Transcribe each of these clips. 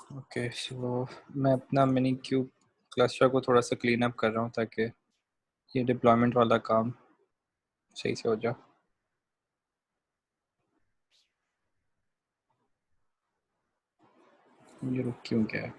Okay so मैं अपना mini cube cluster को थोड़ा सा क्लीन अप कर रहा हूँ ताकि ये डिप्लॉयमेंट वाला काम सही से हो जाए। ये रुक क्यों गया है?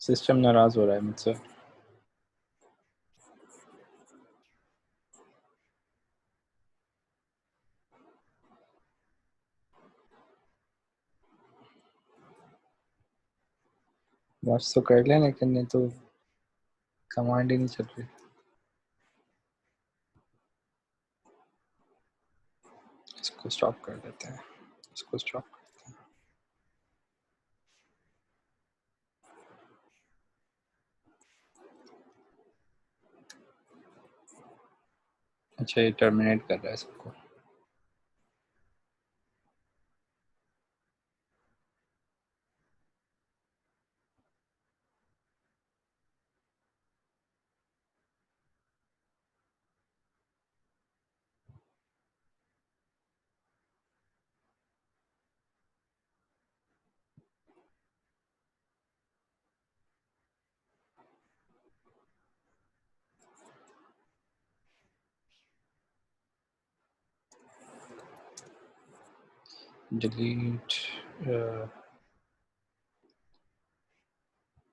सिस्टम नाराज हो रहा है मुझसे। वॉच तो कर लें लेकिन नहीं तो कमांड ही नहीं चल रही। इसको स्टॉप कर देते हैं। इसको स्टॉप। अच्छा ये टर्मिनेट कर रहा है सबको। Delete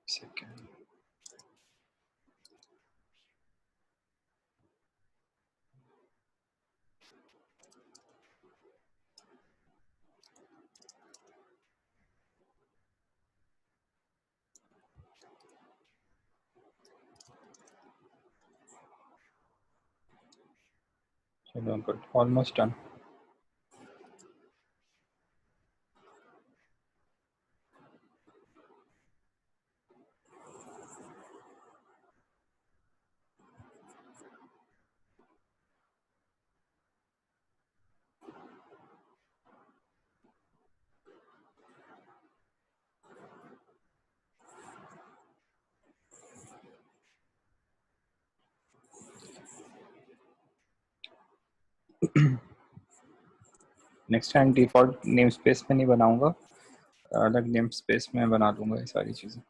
second. चलो good, almost done. Next time default name space में नहीं बनाऊंगा, अलग नेम स्पेस में बना दूंगा ये सारी चीज़ें।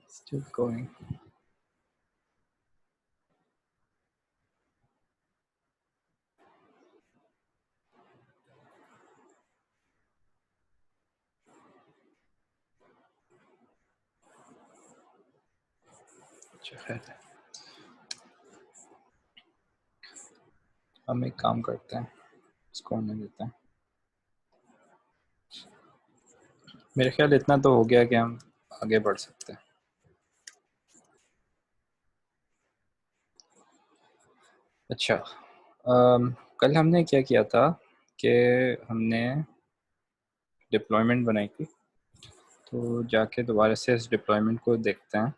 Still going. अच्छा खैर, हम एक काम करते हैं, इसको होने देते हैं। मेरे ख्याल इतना तो हो गया कि हम आगे बढ़ सकते हैं। अच्छा, कल हमने क्या किया था कि हमने डिप्लॉयमेंट बनाई थी, तो जाके दोबारा से इस डिप्लॉयमेंट को देखते हैं।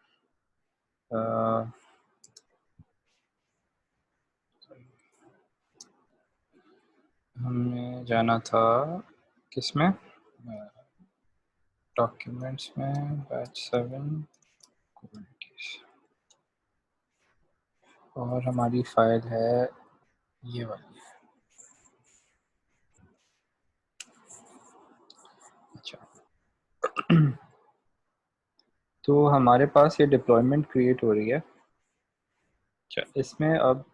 हमें जाना था किसमें, डॉक्यूमेंट्स में, बैच 7 और हमारी फाइल है ये वाली। अच्छा, तो हमारे पास ये डिप्लॉयमेंट क्रिएट हो रही है। अच्छा, इसमें अब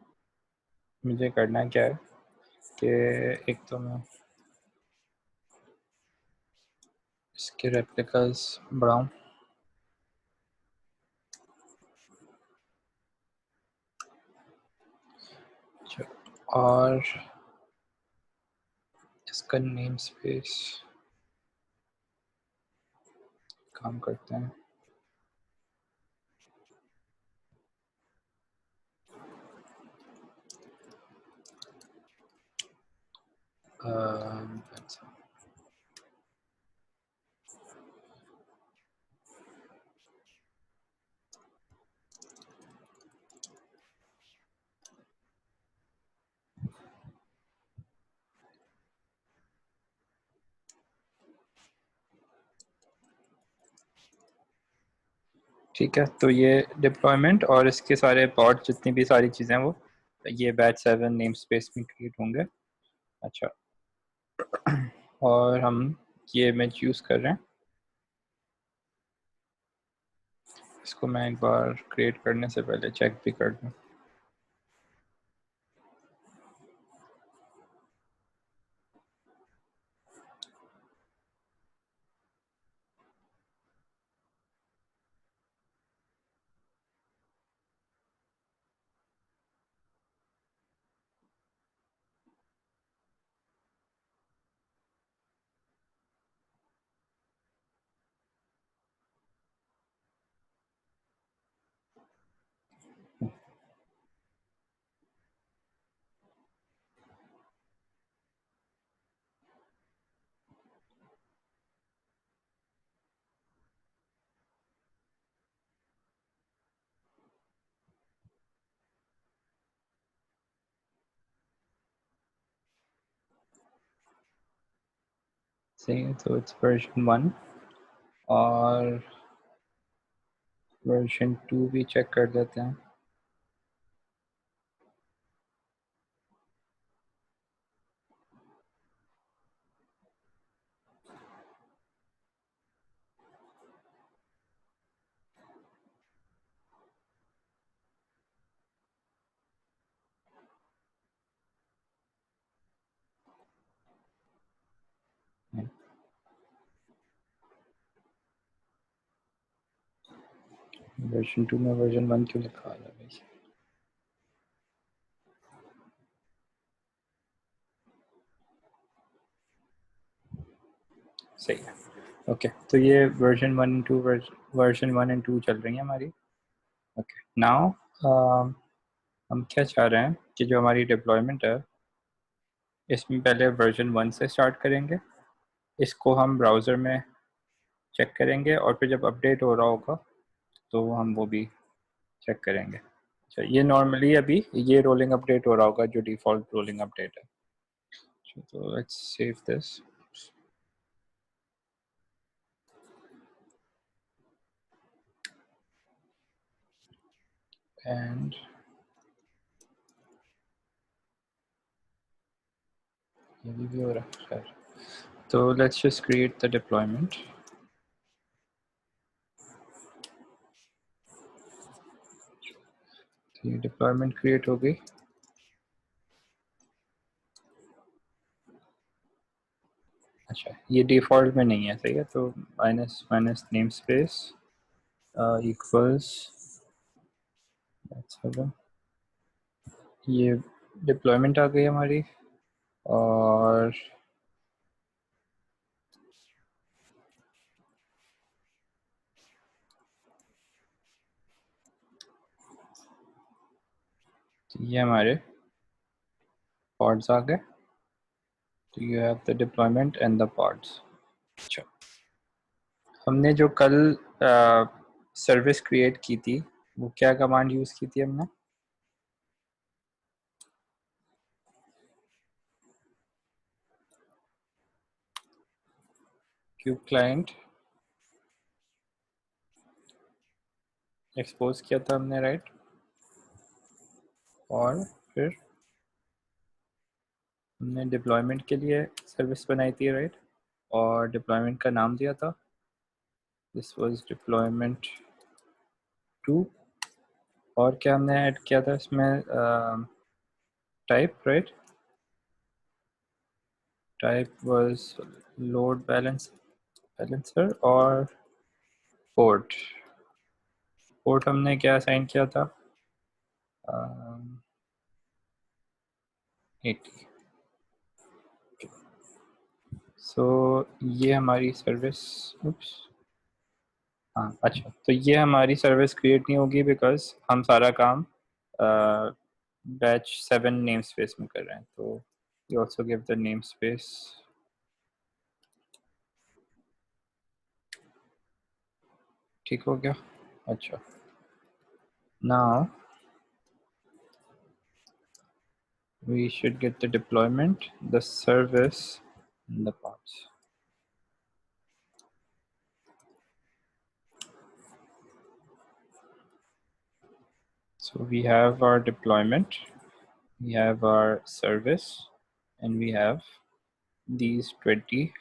मुझे करना क्या है कि एक तो मैं इसके रेप्लिकास बढ़ाऊं? और इसका नेम स्पेस काम करते हैं। अच्छा, ठीक है, तो ये डिप्लॉयमेंट और इसके सारे पॉड जितनी भी सारी चीज़ें वो ये बैच 7 नेम स्पेस में क्रिएट होंगे। अच्छा, और हम ये इमेज यूज़ कर रहे हैं। इसको मैं एक बार क्रिएट करने से पहले चेक भी कर दूँ। सही है, तो इट्स वर्जन 1 और वर्जन 2 भी चेक कर लेते हैं। वर्जन 2 में वर्जन 1 क्यों लिखा है भाई? सही है। ओके, तो ये वर्जन 1 वर्जन 1 एंड 2 चल रही है हमारी। ओके, नाउ हम क्या चाह रहे हैं कि जो हमारी डिप्लॉयमेंट है इसमें पहले वर्जन 1 से स्टार्ट करेंगे। इसको हम ब्राउज़र में चेक करेंगे और फिर जब अपडेट हो रहा होगा तो हम वो भी चेक करेंगे। अच्छा, ये नॉर्मली अभी ये रोलिंग अपडेट हो रहा होगा जो डिफ़ॉल्ट रोलिंग अपडेट है। तो लेट्स सेव दिस एंड ये भी हो रहा है खैर। तो let's just create the deployment. ये डिप्लॉयमेंट क्रिएट हो गई। अच्छा, ये डिफ़ॉल्ट में नहीं है, सही है। तो minus minus name space equals ये डिप्लॉयमेंट आ गई हमारी। और ये हमारे पॉड्स आ गए। तो you have the deployment and the pods. अच्छा, हमने जो कल सर्विस क्रिएट की थी वो क्या कमांड यूज़ की थी हमने? क्यूब क्लाइंट एक्सपोज किया था हमने, राइट। और फिर हमने डिप्लॉयमेंट के लिए सर्विस बनाई थी, राइट। और डिप्लॉयमेंट का नाम दिया था, दिस वाज डिप्लॉयमेंट 2। और क्या हमने ऐड किया था इसमें? Type, right. Type was load balance balancer और पोर्ट। पोर्ट हमने क्या असाइन किया था? 80। सो ये हमारी सर्विस, उप्स, हाँ अच्छा, तो ये हमारी सर्विस क्रिएट नहीं होगी बिकॉज हम सारा काम बैच 7 नेम स्पेस में कर रहे हैं। तो you also give the name space. ठीक हो गया? अच्छा, now we should get the deployment, the service, and the parts. So we have our deployment, we have our service, and we have these 20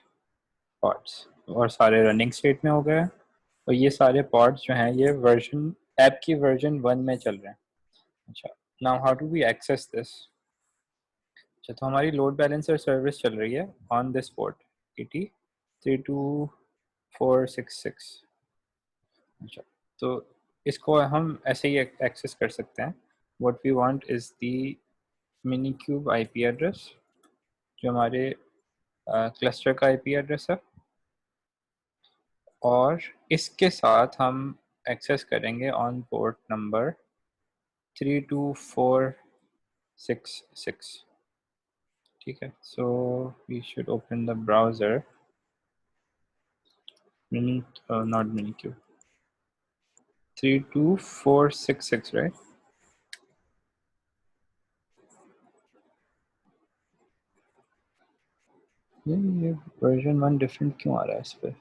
parts, और सारे running state में हो गए। और ये सारे पार्ट्स जो हैं ये वर्जन ऐप की वर्जन 1 में चल रहे हैं। अच्छा, now how do we access this? अच्छा, तो हमारी लोड बैलेंसर सर्विस चल रही है ऑन दिस पोर्ट 80324666। अच्छा, तो इसको हम ऐसे ही एक्सेस कर सकते हैं। What we want is the minikube IP address, जो हमारे क्लस्टर का आईपी एड्रेस है, और इसके साथ हम एक्सेस करेंगे ऑन पोर्ट नंबर 32466। ठीक है, so we should open the browser, mini not minikube, 32466, right? ये वर्जन 1 डिफरेंट क्यों आ रहा है इस पे?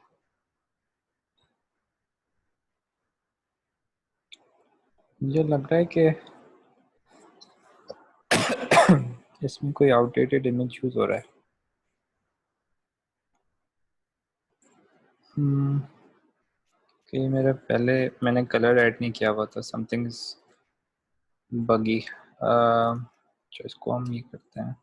मुझे लग रहा है कि इसमें कोई आउटडेटेड इमेज यूज हो रहा है। कि मेरा पहले मैंने कलर ऐड नहीं किया हुआ था, समथिंग इज बगी। तो इसको हम ये करते हैं,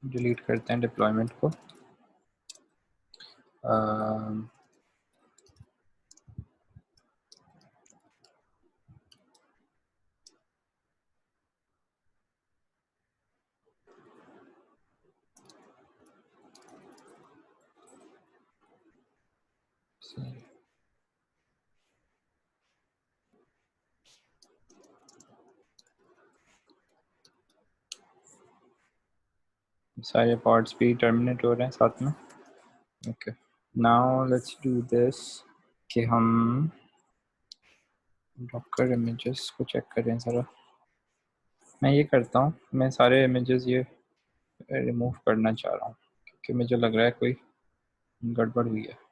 डिलीट करते हैं डिप्लॉयमेंट को। सारे पार्ट्स भी टर्मिनेट हो रहे हैं साथ में। Okay, now let's do this कि हम डॉकर इमेजेस को चेक करें ज़रा। मैं ये करता हूँ, मैं सारे इमेजेस ये रिमूव करना चाह रहा हूँ क्योंकि मुझे लग रहा है कोई गड़बड़ हुई है।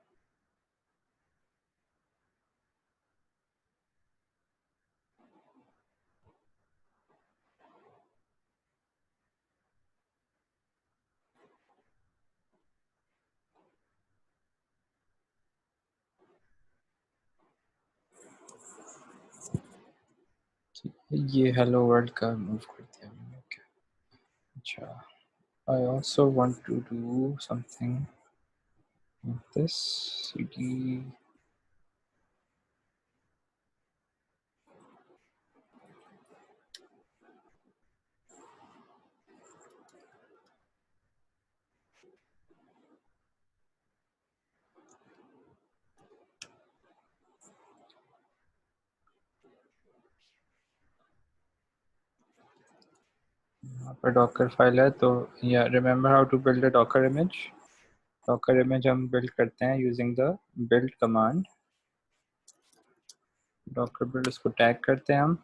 ये हेलो वर्ल्ड का मूव कर दिया मैंने। ओके, अच्छा, I also want to do something like this cd। यहाँ पर डॉकर फाइल है, तो या remember how to build a Docker image. Docker image हम बिल्ड करते हैं using the build command. Docker build, उसको टैग करते हैं हम।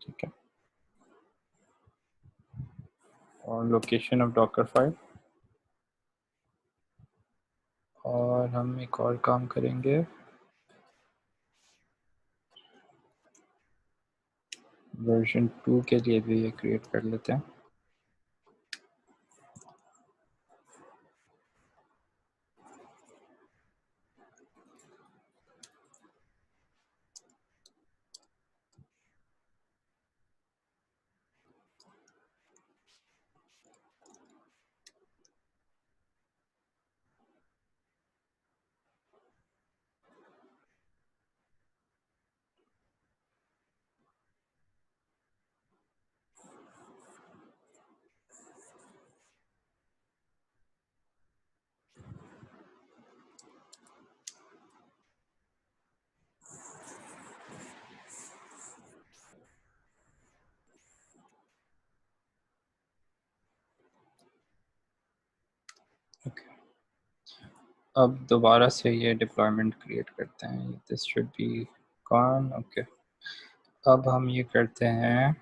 ठीक है, और लोकेशन ऑफ डॉकर फाइल। और हम एक और काम करेंगे, वर्जन 2 के लिए भी ये क्रिएट कर लेते हैं। ओके, अब दोबारा से ये डिप्लॉयमेंट क्रिएट करते हैं। This should be gone. Okay, अब हम ये करते हैं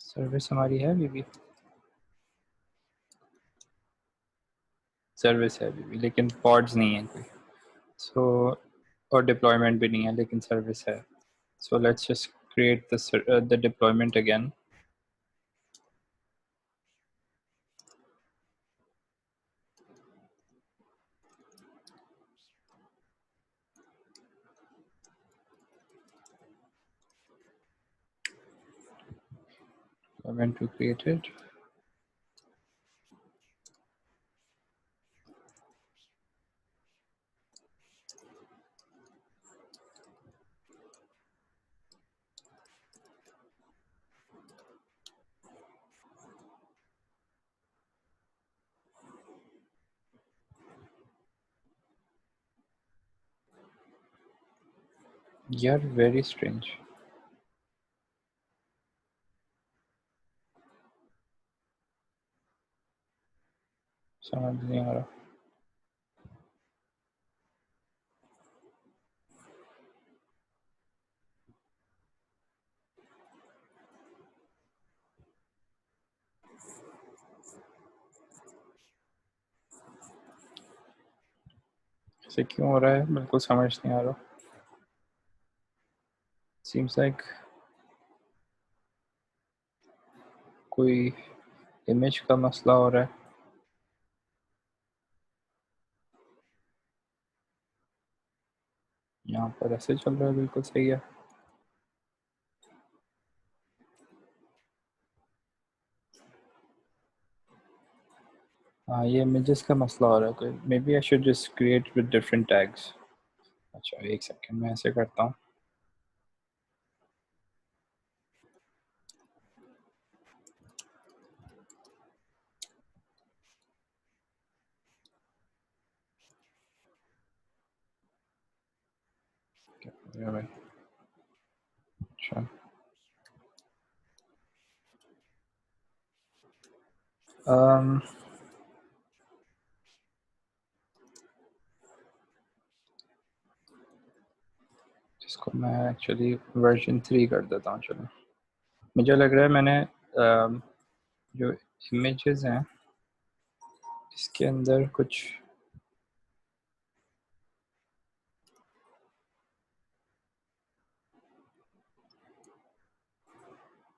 सर्विस हमारी है अभी भी, सर्विस है अभी भी, लेकिन पॉड्स नहीं है कोई। सो और डिप्लॉयमेंट भी नहीं है, लेकिन सर्विस है। So let's just create the deployment again. I'm going to create it. You're very strange. समझ नहीं आ रहा। ऐसे क्यों हो रहा है, बिल्कुल समझ नहीं आ रहा। Seems like कोई इमेज का मसला हो रहा है। यहाँ पर ऐसे चल रहा है, बिल्कुल सही है। हाँ, ये इमेजेस का मसला हो रहा है कोई। Maybe I should just create with different tags. अच्छा, एक सेकेंड, मैं ऐसे करता हूँ। क्या भाई? अच्छा, um, इसको मैं एक्चुअली वर्जन 3 कर देता हूँ। चलो, मुझे लग रहा है मैंने जो इमेजेस हैं इसके अंदर कुछ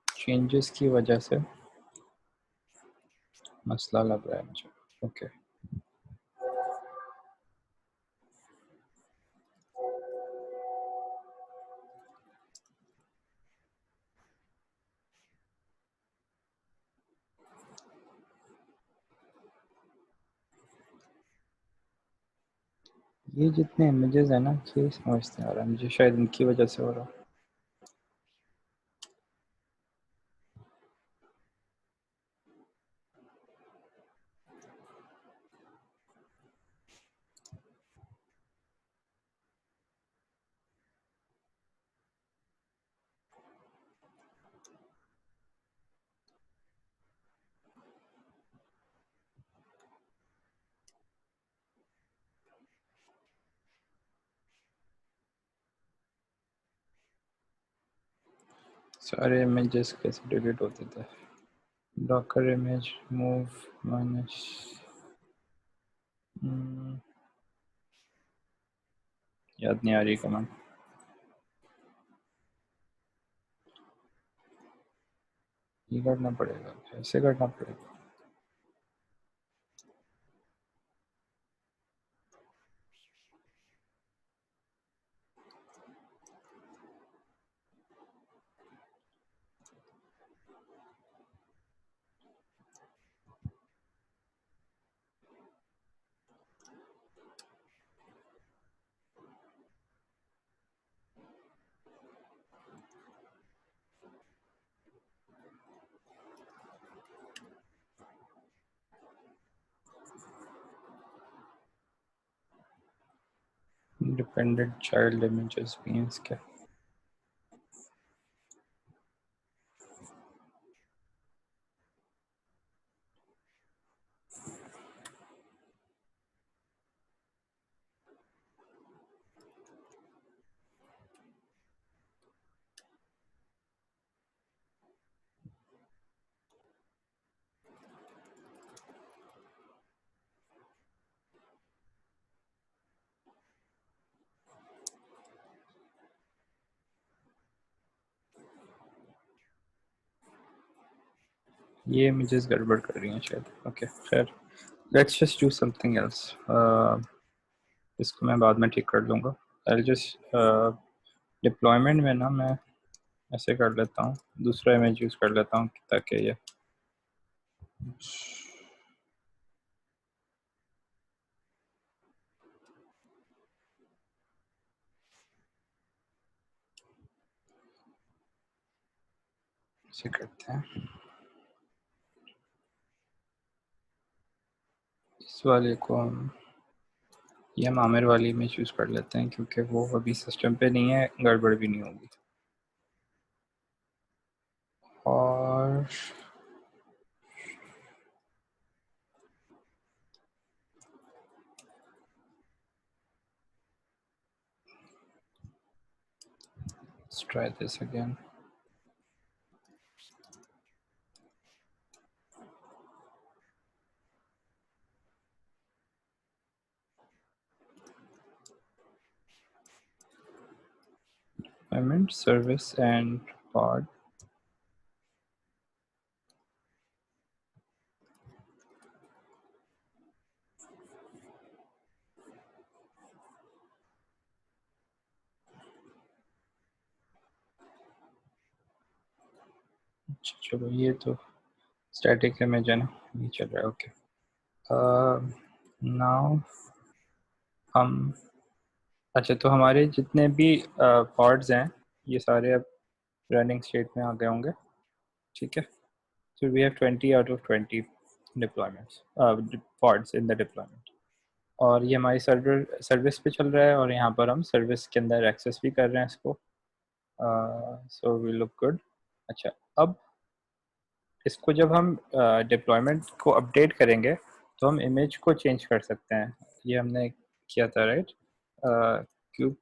चेंजेस की वजह से मसला लग रहा है मुझे। ओके, ये जितने इमेजेस हैं ना, ये समझ नहीं आ रहा मुझे, शायद इनकी वजह से हो रहा। सारे इमेजेस कैसे डिलीट होते थे? डॉकर इमेज मूव माइनस, याद नहीं आ रही कमांड। ये करना पड़ेगा, ऐसे करना पड़ेगा। डिपेंडेंट चाइल्ड इमेजेस मींस क्या? ये मुझे गड़बड़ कर रही है शायद। ओके खैर, let's just do something else. इसको मैं बाद में ठीक कर लूँगा। आई जस्ट डिप्लॉयमेंट में ना मैं ऐसे कर लेता हूँ, दूसरा इमेज यूज़ कर लेता हूँ ताकि ये ऐसे करते हैं। इस वाले को हम ये हम आमिर वाली इमेज यूज़ कर लेते हैं क्योंकि वो अभी सिस्टम पे नहीं है, गड़बड़ भी नहीं होगी। और let's try this again. Payment service and pod. अच्छा चलो, ये तो स्टैटिक इमेज है ना, ये चल रहा है। ओके नाउ हम, अच्छा तो हमारे जितने भी पॉड्स हैं ये सारे अब रनिंग स्टेट में आ गए होंगे। ठीक है, so we have 20 out of 20 deployments, pods in the deployment। और ये हमारी सर्विस पे चल रहा है और यहाँ पर हम सर्विस के अंदर एक्सेस भी कर रहे हैं इसको। So we look good. अच्छा, अब इसको जब हम डिप्लॉयमेंट को अपडेट करेंगे तो हम इमेज को चेंज कर सकते हैं। ये हमने किया था राइट, क्यूब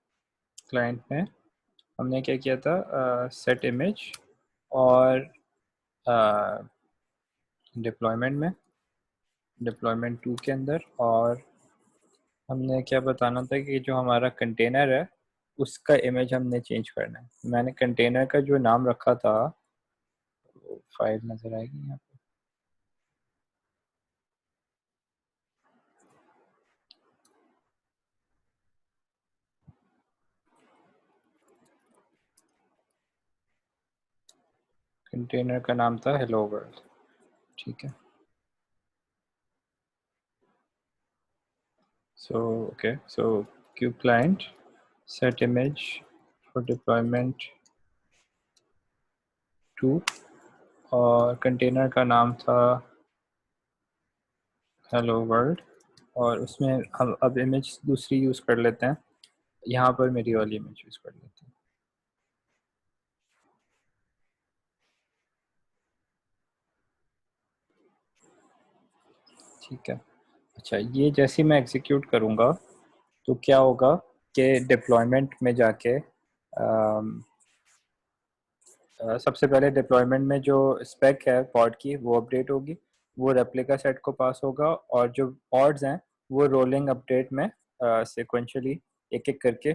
क्लाइंट में हमने क्या किया था, सेट इमेज, और डिप्लॉयमेंट में, डिप्लॉयमेंट 2 के अंदर, और हमने क्या बताना था कि जो हमारा कंटेनर है उसका इमेज हमने चेंज करना है। मैंने कंटेनर का जो नाम रखा था, वो फाइल नज़र आएगी यहाँ पे। कंटेनर का नाम था हेलो वर्ल्ड। ठीक है, so okay, so cube client set image for deployment 2, और कंटेनर का नाम था हेलो वर्ल्ड, और उसमें हम अब इमेज दूसरी यूज़ कर लेते हैं। यहाँ पर मेरी वाली इमेज यूज़ कर लेते हैं। ठीक है, अच्छा ये जैसे ही मैं एग्जीक्यूट करूँगा तो क्या होगा कि डिप्लॉयमेंट में जाके सबसे पहले डिप्लॉयमेंट में जो स्पेक है पॉड की वो अपडेट होगी, वो रेप्लिका सेट को पास होगा, और जो पॉड्स हैं वो रोलिंग अपडेट में सिक्वेंशली एक एक करके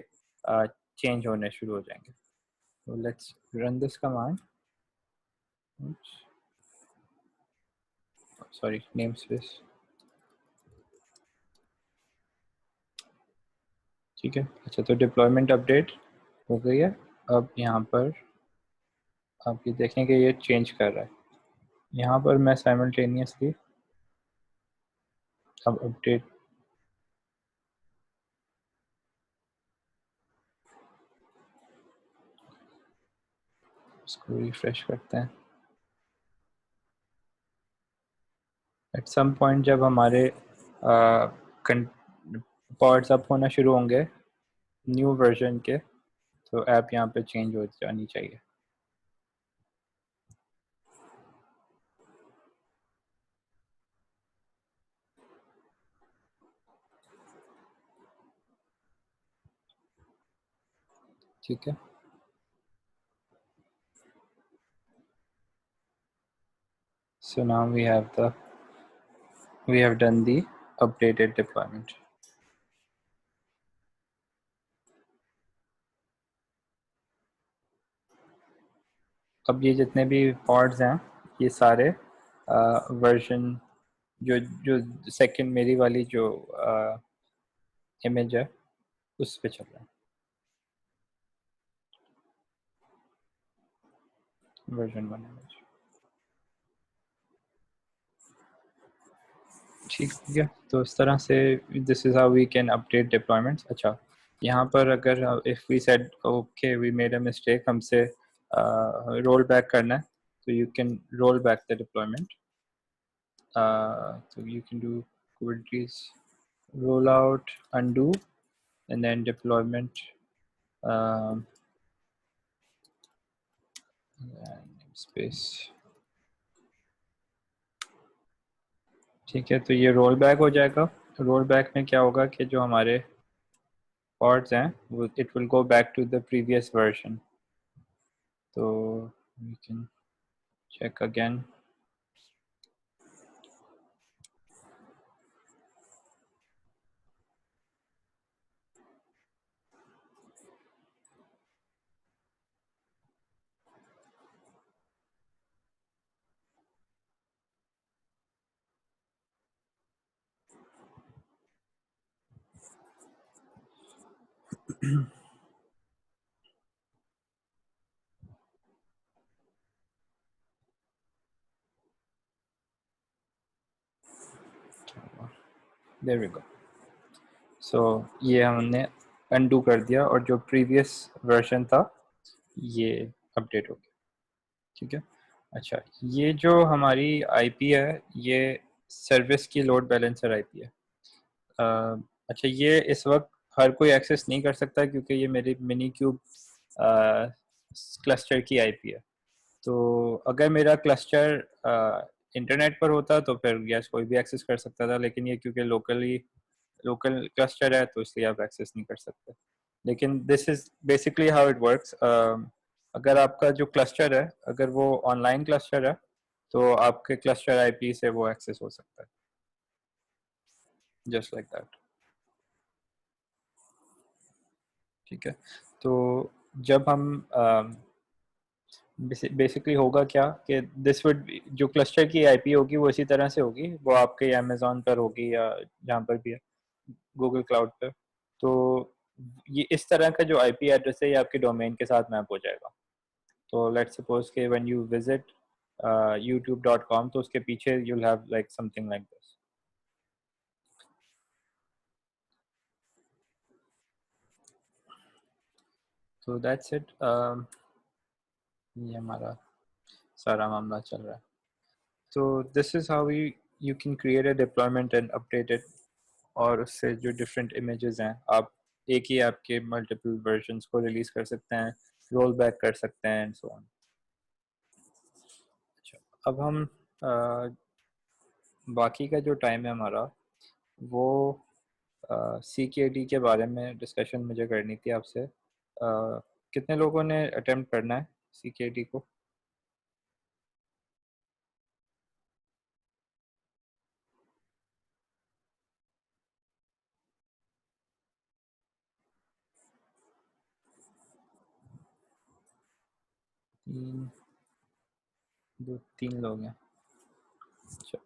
चेंज होने शुरू हो जाएंगे। तो let's run this command. Sorry, name space. ठीक है, अच्छा तो डिप्लॉयमेंट अपडेट हो गई है। अब यहाँ पर आप ये देखें कि ये चेंज कर रहा है। यहाँ पर मैं साइमल्टेनियसली अब अपडेट, इसको रिफ्रेश करते हैं। एट सम पॉइंट जब हमारे पॉड्स अप होना शुरू होंगे न्यू वर्जन के, तो ऐप यहाँ पे चेंज हो जानी चाहिए। ठीक है, so now we have done the updated deployment। अब ये जितने भी पॉड्स हैं ये सारे वर्जन जो जो सेकंड मेरी वाली जो इमेज है उस पे चल रहा है, वर्जन 1 इमेज। ठीक है, तो इस तरह से this is how we can update deployments. अच्छा, यहाँ पर अगर if we said okay we made a mistake, हमसे रोल बैक करना है, तो you can roll back the deployment. so you can do kubernetes rollout, undo, and then deployment, um, namespace। ठीक है, तो ये रोल बैक हो जाएगा। रोल बैक में क्या होगा कि जो हमारे pods हैं वो it will go back to the previous version। तो we can check again। there we go। सो ये हमने undo कर दिया और जो प्रीवियस वर्जन था ये अपडेट हो गया। ठीक है, अच्छा ये जो हमारी आईपी है ये सर्विस की लोड बैलेंसर आईपी है। अच्छा, ये इस वक्त हर कोई एक्सेस नहीं कर सकता क्योंकि ये मेरी मिनी क्यूब क्लस्टर की आईपी है। तो अगर मेरा क्लस्टर इंटरनेट पर होता तो फिर यस कोई भी एक्सेस कर सकता था, लेकिन ये क्योंकि लोकल क्लस्टर है तो इसलिए आप एक्सेस नहीं कर सकते। लेकिन this is basically how it works. अगर आपका जो क्लस्टर है अगर वो ऑनलाइन क्लस्टर है तो आपके क्लस्टर आईपी से वो एक्सेस हो सकता है, जस्ट लाइक दैट। ठीक है, तो जब हम बेसिकली होगा क्या कि दिस वुड जो क्लस्टर की आईपी होगी वो इसी तरह से होगी, वो आपके अमेजोन पर होगी या जहाँ पर भी है गूगल क्लाउड पर। तो ये इस तरह का जो आईपी एड्रेस है ये आपके डोमेन के साथ मैप हो जाएगा। तो लेट्स सपोज के व्हेन यू विजिट youtube.com तो उसके पीछे you'll have like something like this। so that's it। ये हमारा सारा मामला चल रहा है। तो this is how you can create a deployment and update it, और उससे जो डिफरेंट इमेजेस हैं आप एक ही आपके मल्टीपल वर्जन्स को रिलीज कर सकते हैं, रोल बैक कर सकते हैं एंड सो ऑन। अच्छा, अब हम बाकी का जो टाइम है हमारा वो सी के डी के बारे में डिस्कशन मुझे करनी थी आपसे। कितने लोगों ने अटेम्प्ट करना है सी के डी को? तीन, दो तीन लोग हैं। अच्छा,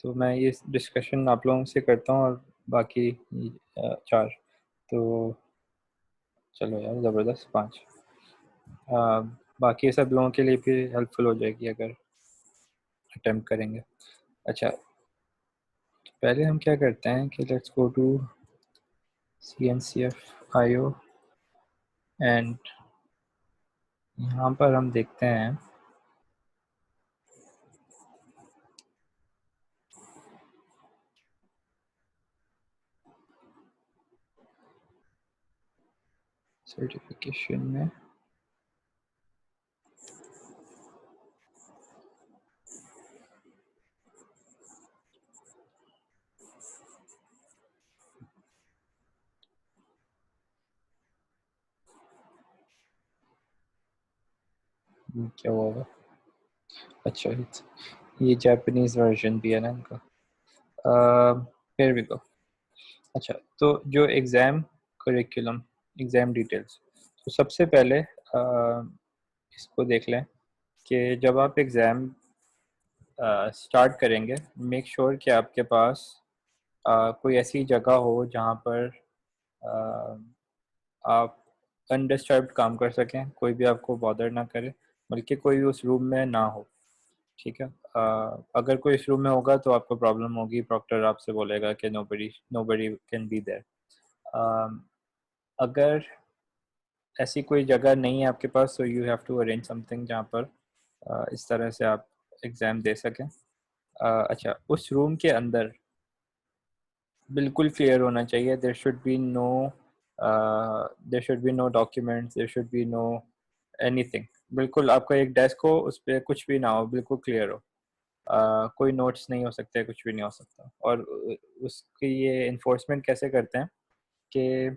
तो मैं ये डिस्कशन आप लोगों से करता हूँ और बाकी चार, तो चलो यार ज़बरदस्त, पाँच। बाकी सब लोगों के लिए भी हेल्पफुल हो जाएगी अगर अटेम्प्ट करेंगे। अच्छा, तो पहले हम क्या करते हैं कि let's go to CNCF IO and यहाँ पर हम देखते हैं सर्टिफिकेशन में क्या हुआ होगा। अच्छा, ये जापानीज वर्जन भी है ना इनका। फिर भी को अच्छा, तो जो एग्ज़ाम करिकुलम, एग्ज़ाम डिटेल्स, तो सबसे पहले इसको देख लें कि जब आप एग्ज़ाम स्टार्ट करेंगे, मेक श्योर कि आपके पास कोई ऐसी जगह हो जहाँ पर आप अनडिस्टर्ब्ड काम कर सकें, कोई भी आपको बॉदर ना करे, बल्कि कोई भी उस रूम में ना हो। ठीक है। अगर कोई इस रूम में होगा तो आपको प्रॉब्लम होगी, प्रॉक्टर आपसे बोलेगा कि nobody nobody can be there. अगर ऐसी कोई जगह नहीं है आपके पास, तो you have to arrange something जहाँ पर इस तरह से आप एग्ज़ाम दे सकें। अच्छा, उस रूम के अंदर बिल्कुल क्लियर होना चाहिए। There should be no documents, there should be no anything. बिल्कुल आपका एक डेस्क हो, उस पर कुछ भी ना हो, बिल्कुल क्लियर हो। कोई नोट्स नहीं हो सकते, कुछ भी नहीं हो सकता। और उसकी ये इन्फोर्समेंट कैसे करते हैं कि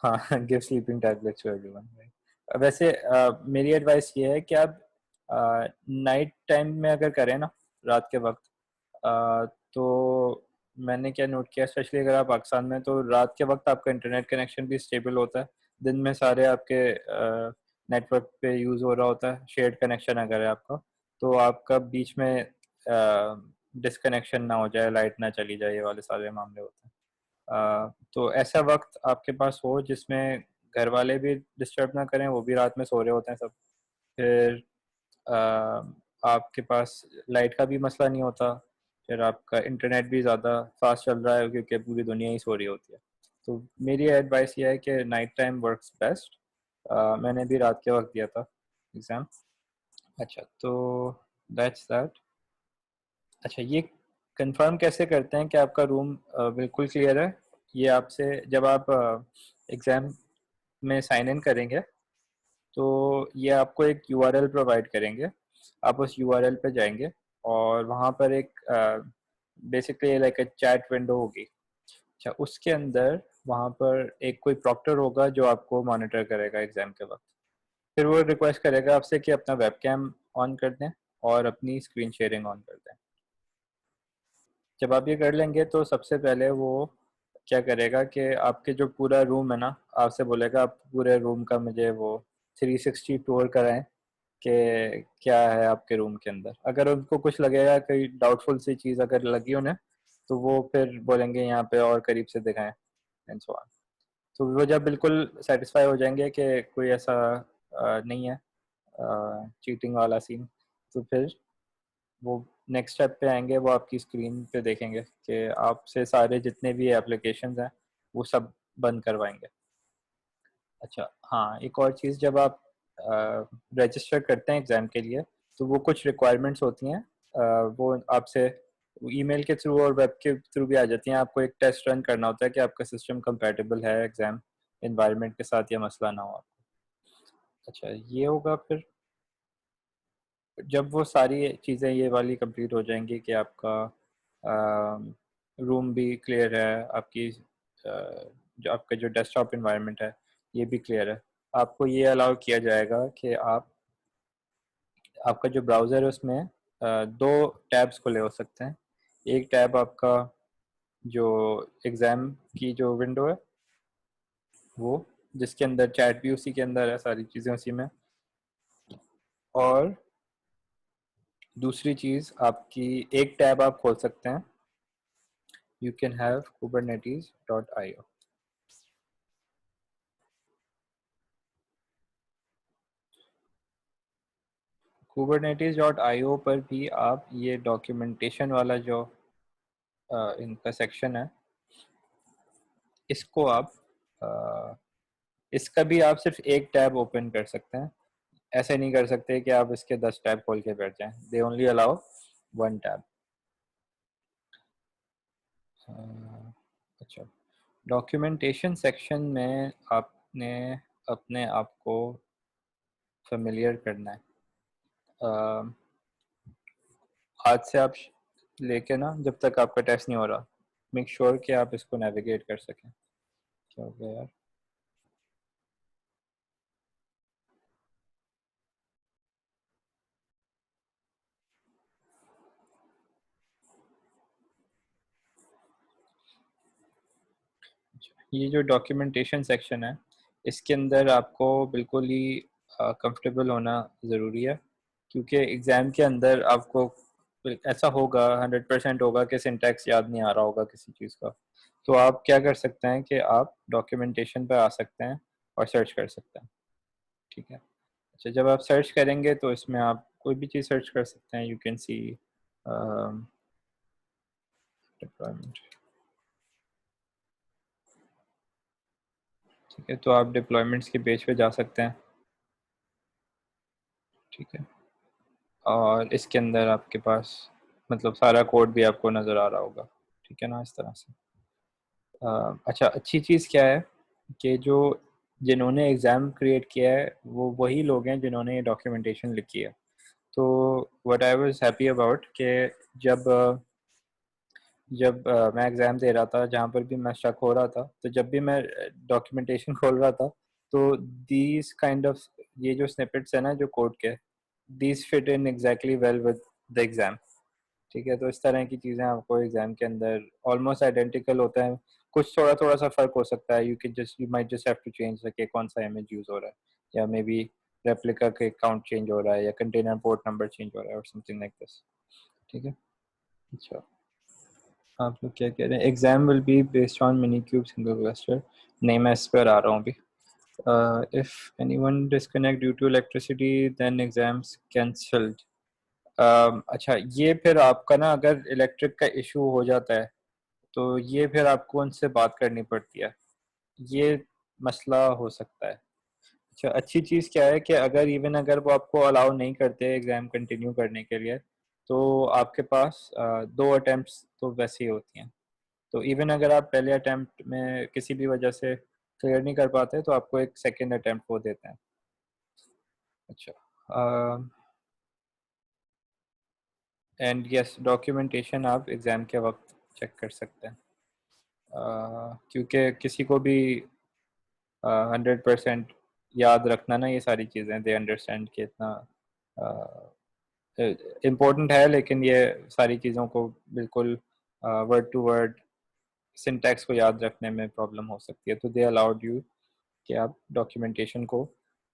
हाँ give sleeping tablets to everyone. वैसे मेरी एडवाइस ये है कि आप नाइट टाइम में अगर करें ना, रात के वक्त, तो मैंने क्या नोट किया, स्पेशली अगर आप पाकिस्तान में, तो रात के वक्त आपका इंटरनेट कनेक्शन भी स्टेबल होता है। दिन में सारे आपके नेटवर्क पे यूज़ हो रहा होता है, शेयर्ड कनेक्शन अगर है आपका, तो आपका बीच में डिसकनेक्शन ना हो जाए, लाइट ना चली जाए, ये वाले सारे मामले होते हैं। तो ऐसा वक्त आपके पास हो जिसमें घर वाले भी डिस्टर्ब ना करें, वो भी रात में सो रहे होते हैं सब। फिर अ, आपके पास लाइट का भी मसला नहीं होता। फिर आपका इंटरनेट भी ज़्यादा फास्ट चल रहा है क्योंकि पूरी दुनिया ही सो रही होती है। तो मेरी एडवाइस ये है कि नाइट टाइम वर्क्स बेस्ट। मैंने भी रात के वक्त दिया था एग्ज़ाम। अच्छा, तो दैट्स दैट। अच्छा, ये कंफर्म कैसे करते हैं कि आपका रूम बिल्कुल क्लियर है? ये आपसे जब आप एग्ज़ाम में साइन इन करेंगे, तो ये आपको एक यूआरएल प्रोवाइड करेंगे। आप उस यूआरएल पे जाएंगे और वहाँ पर एक basically like a chat window होगी। अच्छा, उसके अंदर वहाँ पर एक कोई प्रॉक्टर होगा जो आपको मॉनिटर करेगा एग्ज़ाम के वक्त। फिर वो रिक्वेस्ट करेगा आपसे कि अपना वेबकैम ऑन कर दें और अपनी स्क्रीन शेयरिंग ऑन कर दें। जब आप ये कर लेंगे तो सबसे पहले वो क्या करेगा कि आपके जो पूरा रूम है ना, आपसे बोलेगा आप पूरे रूम का मुझे वो 360 टूर कराएं कि क्या है आपके रूम के अंदर। अगर उनको कुछ लगेगा, कोई डाउटफुल सी चीज़ अगर लगी उन्हें, तो वो फिर बोलेंगे यहाँ पे और करीब से दिखाएं एंड सो ऑन। तो वो जब बिल्कुल सेटिस्फाई हो जाएंगे कि कोई ऐसा नहीं है चीटिंग वाला सीन, तो फिर वो नेक्स्ट स्टेप पे आएंगे। वो आपकी स्क्रीन पे देखेंगे कि आपसे सारे जितने भी एप्लीकेशंस हैं वो सब बंद करवाएंगे। अच्छा, हाँ, एक और चीज़, जब आप रजिस्टर करते हैं एग्ज़ाम के लिए, तो वो कुछ रिक्वायरमेंट्स होती हैं। वो आपसे ईमेल के थ्रू और वेब के थ्रू भी आ जाती हैं। आपको एक टेस्ट रन करना होता है कि आपका सिस्टम कंपैटिबल है एग्ज़ाम इन्वायरमेंट के साथ, या मसला ना हो आपको। अच्छा, ये होगा। फिर जब वो सारी चीज़ें ये वाली कंप्लीट हो जाएंगी कि आपका रूम भी क्लियर है, आपकी जो आपका जो डेस्कटॉप इन्वायरमेंट है ये भी क्लियर है, आपको ये अलाउ किया जाएगा कि आप आपका जो ब्राउज़र है उसमें दो टैब्स खुले हो सकते हैं। एक टैब आपका जो एग्ज़ाम की जो विंडो है वो, जिसके अंदर चैट भी उसी के अंदर है, सारी चीज़ें उसी में। और दूसरी चीज़, आपकी एक टैब आप खोल सकते हैं, you can have kubernetes.io। kubernetes.io पर भी आप ये डॉक्यूमेंटेशन वाला जो इनका सेक्शन है, इसको आप इसका भी आप सिर्फ एक टैब ओपन कर सकते हैं। ऐसे नहीं कर सकते कि आप इसके 10 टैब खोल के बैठ जाएं। They only allow one tab. अच्छा, डॉक्यूमेंटेशन सेक्शन में आपने अपने आप को फेमिलियर करना है। आज से आप लेके ना, जब तक आपका टेस्ट नहीं हो रहा, मेक श्योर कि आप इसको नेविगेट कर सकें। क्या हो गया यार? ये जो डॉक्यूमेंटेशन सेक्शन है, इसके अंदर आपको बिल्कुल ही कंफर्टेबल होना ज़रूरी है क्योंकि एग्ज़ाम के अंदर आपको ऐसा होगा 100% होगा कि सिंटैक्स याद नहीं आ रहा होगा किसी चीज़ का। तो आप क्या कर सकते हैं कि आप डॉक्यूमेंटेशन पे आ सकते हैं और सर्च कर सकते हैं, ठीक है। अच्छा, जब आप सर्च करेंगे तो इसमें आप कोई भी चीज़ सर्च कर सकते हैं। यू कैन सी डिप्लॉयमेंट, ठीक है। तो आप डिप्लॉयमेंट्स के पेज पे जा सकते हैं, ठीक है। और इसके अंदर आपके पास मतलब सारा कोड भी आपको नज़र आ रहा होगा, ठीक है ना, इस तरह से। अच्छा, अच्छी चीज़ क्या है कि जो जिन्होंने एग्ज़ाम क्रिएट किया है वो वही लोग हैं जिन्होंने ये डॉक्यूमेंटेशन लिखी है। तो what I was happy about कि जब मैं एग्ज़ाम दे रहा था, जहाँ पर भी मैं स्टक हो रहा था, तो जब भी मैं डॉक्यूमेंटेशन खोल रहा था, तो दीज़ काइंड ऑफ ये जो स्निपेट्स है ना जो कोड के, these fit in exactly well with the exam, ठीक है। तो इस तरह की चीज़ें आपको एग्ज़ाम के अंदर ऑलमोस्ट आइडेंटिकल होता है। कुछ थोड़ा-थोड़ा सा फ़र्क हो सकता है। You might just have to change कि कौन-सा इमेज यूज़ हो रहा है, या मे बी रेप्लिका के काउंट चेंज हो रहा है, या कंटेनर पोर्ट नंबर चेंज हो रहा है और समथिंग लाइक दिस, ठीक है। अच्छा, आप लोग क्या कह रहे हैं? Exam will be based on minikube single cluster. नहीं, मैं इस पर आ रहा हूँ अभी। If anyone disconnect due to electricity then exams cancelled. अच्छा, ये फिर आपका ना अगर इलेक्ट्रिक का इशू हो जाता है तो ये फिर आपको उनसे बात करनी पड़ती है, ये मसला हो सकता है। अच्छा, अच्छी चीज़ क्या है कि अगर इवन अगर वो आपको अलाउ नहीं करते एग्ज़ाम कंटिन्यू करने के लिए, तो आपके पास 2 अटेम्प्ट्स तो वैसे ही होती हैं। तो इवन अगर आप पहले अटेम्प्ट में किसी भी वजह से क्लियर नहीं कर पाते तो आपको एक सेकंड अटेम्प्ट वो देते हैं। अच्छा, एंड यस, डॉक्यूमेंटेशन आप एग्ज़ाम के वक्त चेक कर सकते हैं। क्योंकि किसी को भी 100% याद रखना ना ये सारी चीज़ें, दे अंडरस्टैंड कि इतना इम्पोर्टेंट है, लेकिन ये सारी चीज़ों को बिल्कुल वर्ड टू वर्ड सिंटैक्स को याद रखने में प्रॉब्लम हो सकती है। तो दे अलाउड यू कि आप डॉक्यूमेंटेशन को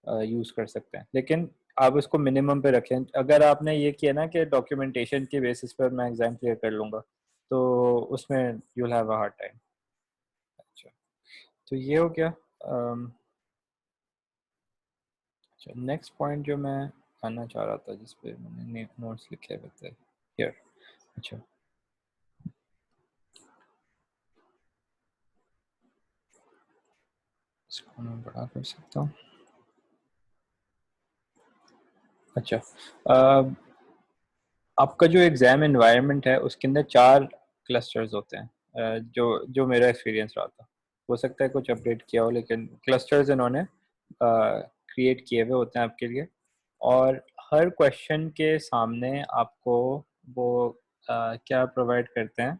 यूज़ कर सकते हैं, लेकिन आप उसको मिनिमम पे रखें। अगर आपने ये किया ना कि डॉक्यूमेंटेशन के बेसिस पर मैं एग्ज़ाम क्लियर कर लूँगा, तो उसमें you will have a hard time. अच्छा, तो ये हो गया। अच्छा, नेक्स्ट पॉइंट जो मैं आना चाह रहा था, जिस पे मैंने नोट्स लिखे हुए थे हियर। अच्छा, इसको मैं बड़ा कर सकता हूँ। अच्छा, अ, आपका जो एग्ज़ाम एनवायरनमेंट है उसके अंदर 4 क्लस्टर्स होते हैं, जो मेरा एक्सपीरियंस रहा था। हो सकता है कुछ अपडेट किया हो, लेकिन क्लस्टर्स इन्होंने क्रिएट किए हुए होते हैं आपके लिए। और हर क्वेश्चन के सामने आपको वो क्या प्रोवाइड करते हैं,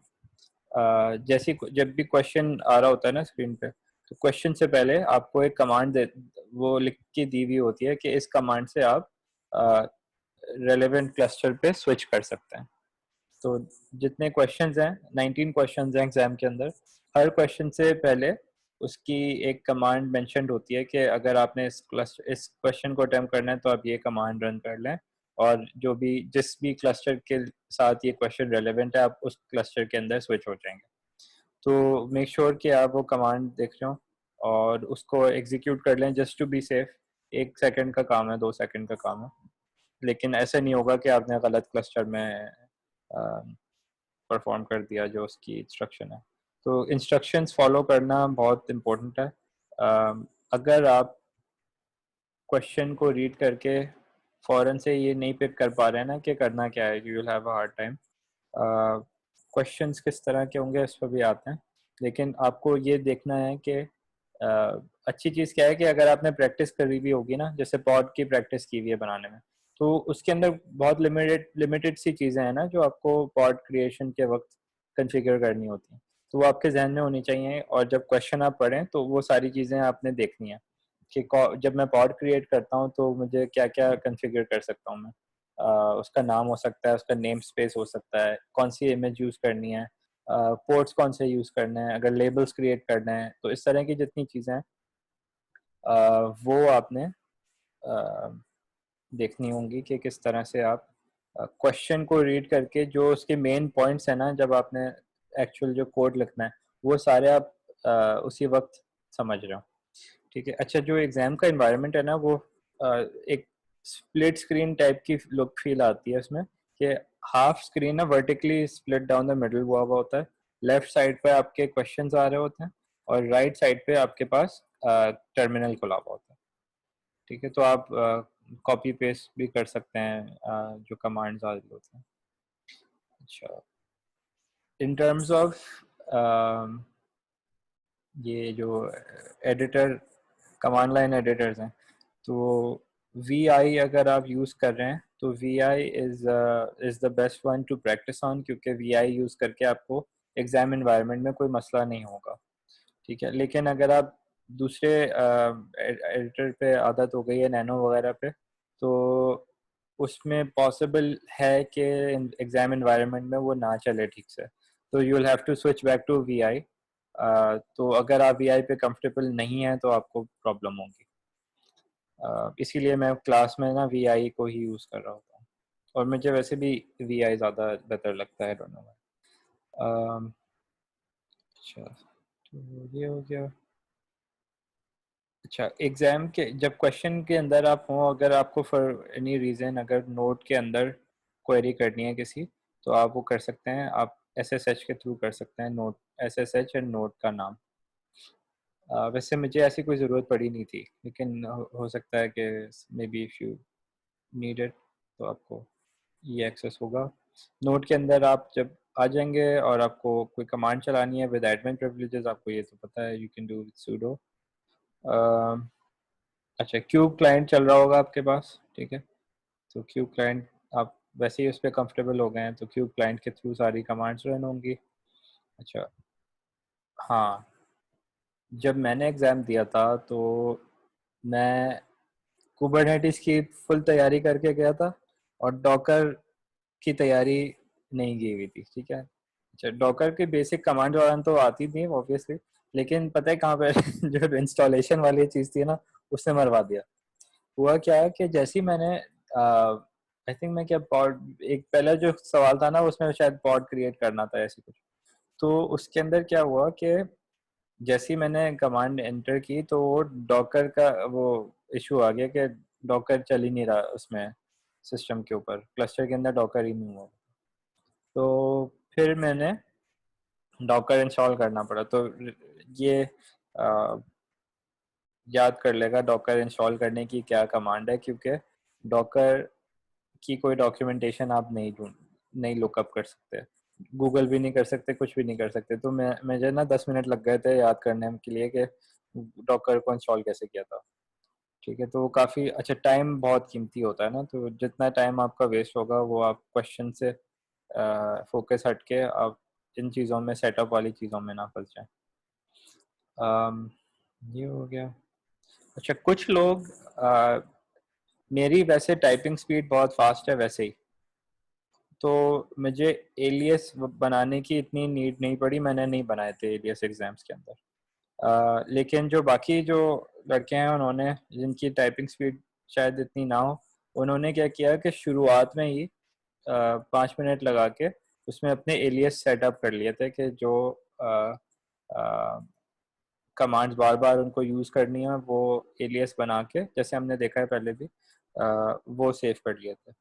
जैसे जब भी क्वेश्चन आ रहा होता है ना स्क्रीन पे, तो क्वेश्चन से पहले आपको एक कमांड दे वो लिख के दी हुई होती है कि इस कमांड से आप रेलेवेंट क्लस्टर पे स्विच कर सकते हैं। तो जितने क्वेश्चंस हैं, 19 क्वेश्चंस हैं एग्जाम के अंदर, हर क्वेश्चन से पहले उसकी एक कमांड मेंशन्ड होती है कि अगर आपने इस क्वेश्चन को अटेम्प्ट करना है तो आप ये कमांड रन कर लें, और जो भी जिस भी क्लस्टर के साथ ये क्वेश्चन रेलेवेंट है आप उस क्लस्टर के अंदर स्विच हो जाएंगे। तो मेक श्योर कि आप वो कमांड देख रहे हो और उसको एग्जीक्यूट कर लें, just to be safe. 1 second का काम है, 2 सेकंड का काम है, लेकिन ऐसा नहीं होगा कि आपने गलत क्लस्टर में परफॉर्म कर दिया जो उसकी इंस्ट्रक्शन है। तो इंस्ट्रक्शंस फॉलो करना बहुत इम्पोर्टेंट है। अगर आप क्वेश्चन को रीड करके फ़ौरन से ये नहीं पिक कर पा रहे हैं ना कि करना क्या है, you will have a hard time. Questions किस तरह के होंगे इस पर भी आते हैं, लेकिन आपको ये देखना है कि अच्छी चीज़ क्या है कि अगर आपने प्रैक्टिस करी भी होगी ना, जैसे पॉड की प्रैक्टिस की हुई है बनाने में, तो उसके अंदर बहुत लिमिटेड लिमिटेड सी चीज़ें हैं ना जो आपको पॉड क्रिएशन के वक्त कॉन्फ़िगर करनी होती हैं, तो वो आपके जहन में होनी चाहिए। और जब क्वेश्चन आप पढ़ें तो वो सारी चीज़ें आपने देखनी है कि जब मैं पॉड क्रिएट करता हूँ तो मुझे क्या क्या कॉन्फ़िगर कर सकता हूँ मैं। उसका नाम हो सकता है, उसका नेम स्पेस हो सकता है, कौन सी इमेज यूज़ करनी है, पोर्ट्स कौन से यूज़ करने हैं, अगर लेबल्स क्रिएट करने हैं, तो इस तरह की जितनी चीज़ें हैं वो आपने देखनी होंगी कि किस तरह से आप क्वेश्चन को रीड करके जो उसके मेन पॉइंट्स है ना, जब आपने एक्चुअल जो कोड लिखना है वो सारे आप उसी वक्त समझ रहे हो। ठीक है। अच्छा, जो एग्ज़ाम का इन्वायरमेंट है ना वो एक स्प्लिट स्क्रीन टाइप की लुक फील आती है उसमें, कि हाफ स्क्रीन ना vertically split down the middle हुआ हुआ होता है। लेफ्ट साइड पे आपके क्वेश्चंस आ रहे होते हैं और राइट साइड पे आपके पास टर्मिनल खुला हुआ होता है। ठीक है, तो आप कॉपी पेस्ट भी कर सकते हैं जो कमांड्स आ रहे होते हैं। अच्छा, इन टर्म्स ऑफ ये जो एडिटर, कमांड लाइन एडिटर्स हैं, तो वी आई अगर आप यूज़ कर रहे हैं तो V I is the best one to practice on, क्योंकि वी आई यूज़ करके आपको एग्ज़ाम इन्वायरमेंट में कोई मसला नहीं होगा। ठीक है, लेकिन अगर आप दूसरे एडिटर पे आदत हो गई है, नैनो वगैरह पे, तो उसमें पॉसिबल है कि एग्ज़ाम इन्वायरमेंट में वो ना चले ठीक से, तो you will have to switch back to V I. तो अगर आप वी आई पे कंफर्टेबल नहीं हैं तो आपको प्रॉब्लम होगी। इसीलिए मैं क्लास में ना वी आई को ही यूज़ कर रहा होता हूँ, और मुझे वैसे भी वी आई ज़्यादा बेहतर लगता है, डोंट नो व्हाई। अच्छा, तो ये हो गया। अच्छा, एग्ज़ाम के जब क्वेश्चन के अंदर आप हों, अगर आपको फॉर एनी रीज़न अगर नोट के अंदर क्वेरी करनी है किसी, तो आप वो कर सकते हैं, आप एसएसएच के थ्रू कर सकते हैं, नोट एसएसएच एंड नोट का नाम। वैसे मुझे ऐसी कोई ज़रूरत पड़ी नहीं थी, लेकिन हो सकता है कि may be if you need it तो आपको ये एक्सेस होगा। नोट के अंदर आप जब आ जाएंगे और आपको कोई कमांड चलानी है विद एडमिन प्रिविलेजेस, आपको ये तो पता है, you can do with sudo। अच्छा, क्यूब क्लाइंट चल रहा होगा आपके पास, ठीक है, तो क्यूब क्लाइंट आप वैसे ही उस पर कंफर्टेबल हो गए हैं, तो क्यूब क्लाइंट के थ्रू सारी कमांड्स रन होंगी। अच्छा, हाँ, जब मैंने एग्ज़ाम दिया था तो मैं कुबरनेटिस की फुल तैयारी करके गया था, और डॉकर की तैयारी नहीं की हुई थी। ठीक है। अच्छा, डॉकर की बेसिक कमांड वाला तो आती थी ऑब्वियसली, लेकिन पता है कहाँ पे जो इंस्टॉलेशन वाली चीज़ थी ना, उसने मरवा दिया। हुआ क्या है कि जैसे ही मैंने आई थिंक मैं क्या पॉड, एक पहला जो सवाल था ना उसमें शायद पॉड क्रिएट करना था ऐसे कुछ, तो उसके अंदर क्या हुआ कि जैसे ही मैंने कमांड एंटर की तो वो डॉकर का वो इशू आ गया कि डॉकर चल ही नहीं रहा उसमें, सिस्टम के ऊपर क्लस्टर के अंदर डॉकर ही नहीं हुआ। तो फिर मैंने डॉकर इंस्टॉल करना पड़ा। तो ये आ, याद कर लेगा डॉकर इंस्टॉल करने की क्या कमांड है, क्योंकि डॉकर की कोई डॉक्यूमेंटेशन आप नहीं लुकअप कर सकते, गूगल भी नहीं कर सकते, कुछ भी नहीं कर सकते। तो मुझे ना 10 मिनट लग गए थे याद करने के लिए कि डॉकर को इंस्टॉल कैसे किया था। ठीक है, तो वो काफ़ी अच्छा, टाइम बहुत कीमती होता है ना, तो जितना टाइम आपका वेस्ट होगा वो आप क्वेश्चन से फोकस हट के आप इन चीज़ों में, सेटअप वाली चीज़ों में ना फंस जाएं। ये हो गया। अच्छा, कुछ लोग मेरी वैसे टाइपिंग स्पीड बहुत फास्ट है वैसे ही, तो मुझे एलियस बनाने की इतनी नीड नहीं पड़ी, मैंने नहीं बनाए थे एलियस एग्जाम्स के अंदर। लेकिन जो बाकी जो लड़के हैं उन्होंने, जिनकी टाइपिंग स्पीड शायद इतनी ना हो, उन्होंने क्या किया कि शुरुआत में ही 5 मिनट लगा के उसमें अपने एलियस सेटअप कर लिए थे, कि जो कमांड्स बार बार उनको यूज़ करनी है वो एलियस बना के, जैसे हमने देखा है पहले भी, वो सेव कर लिए थे।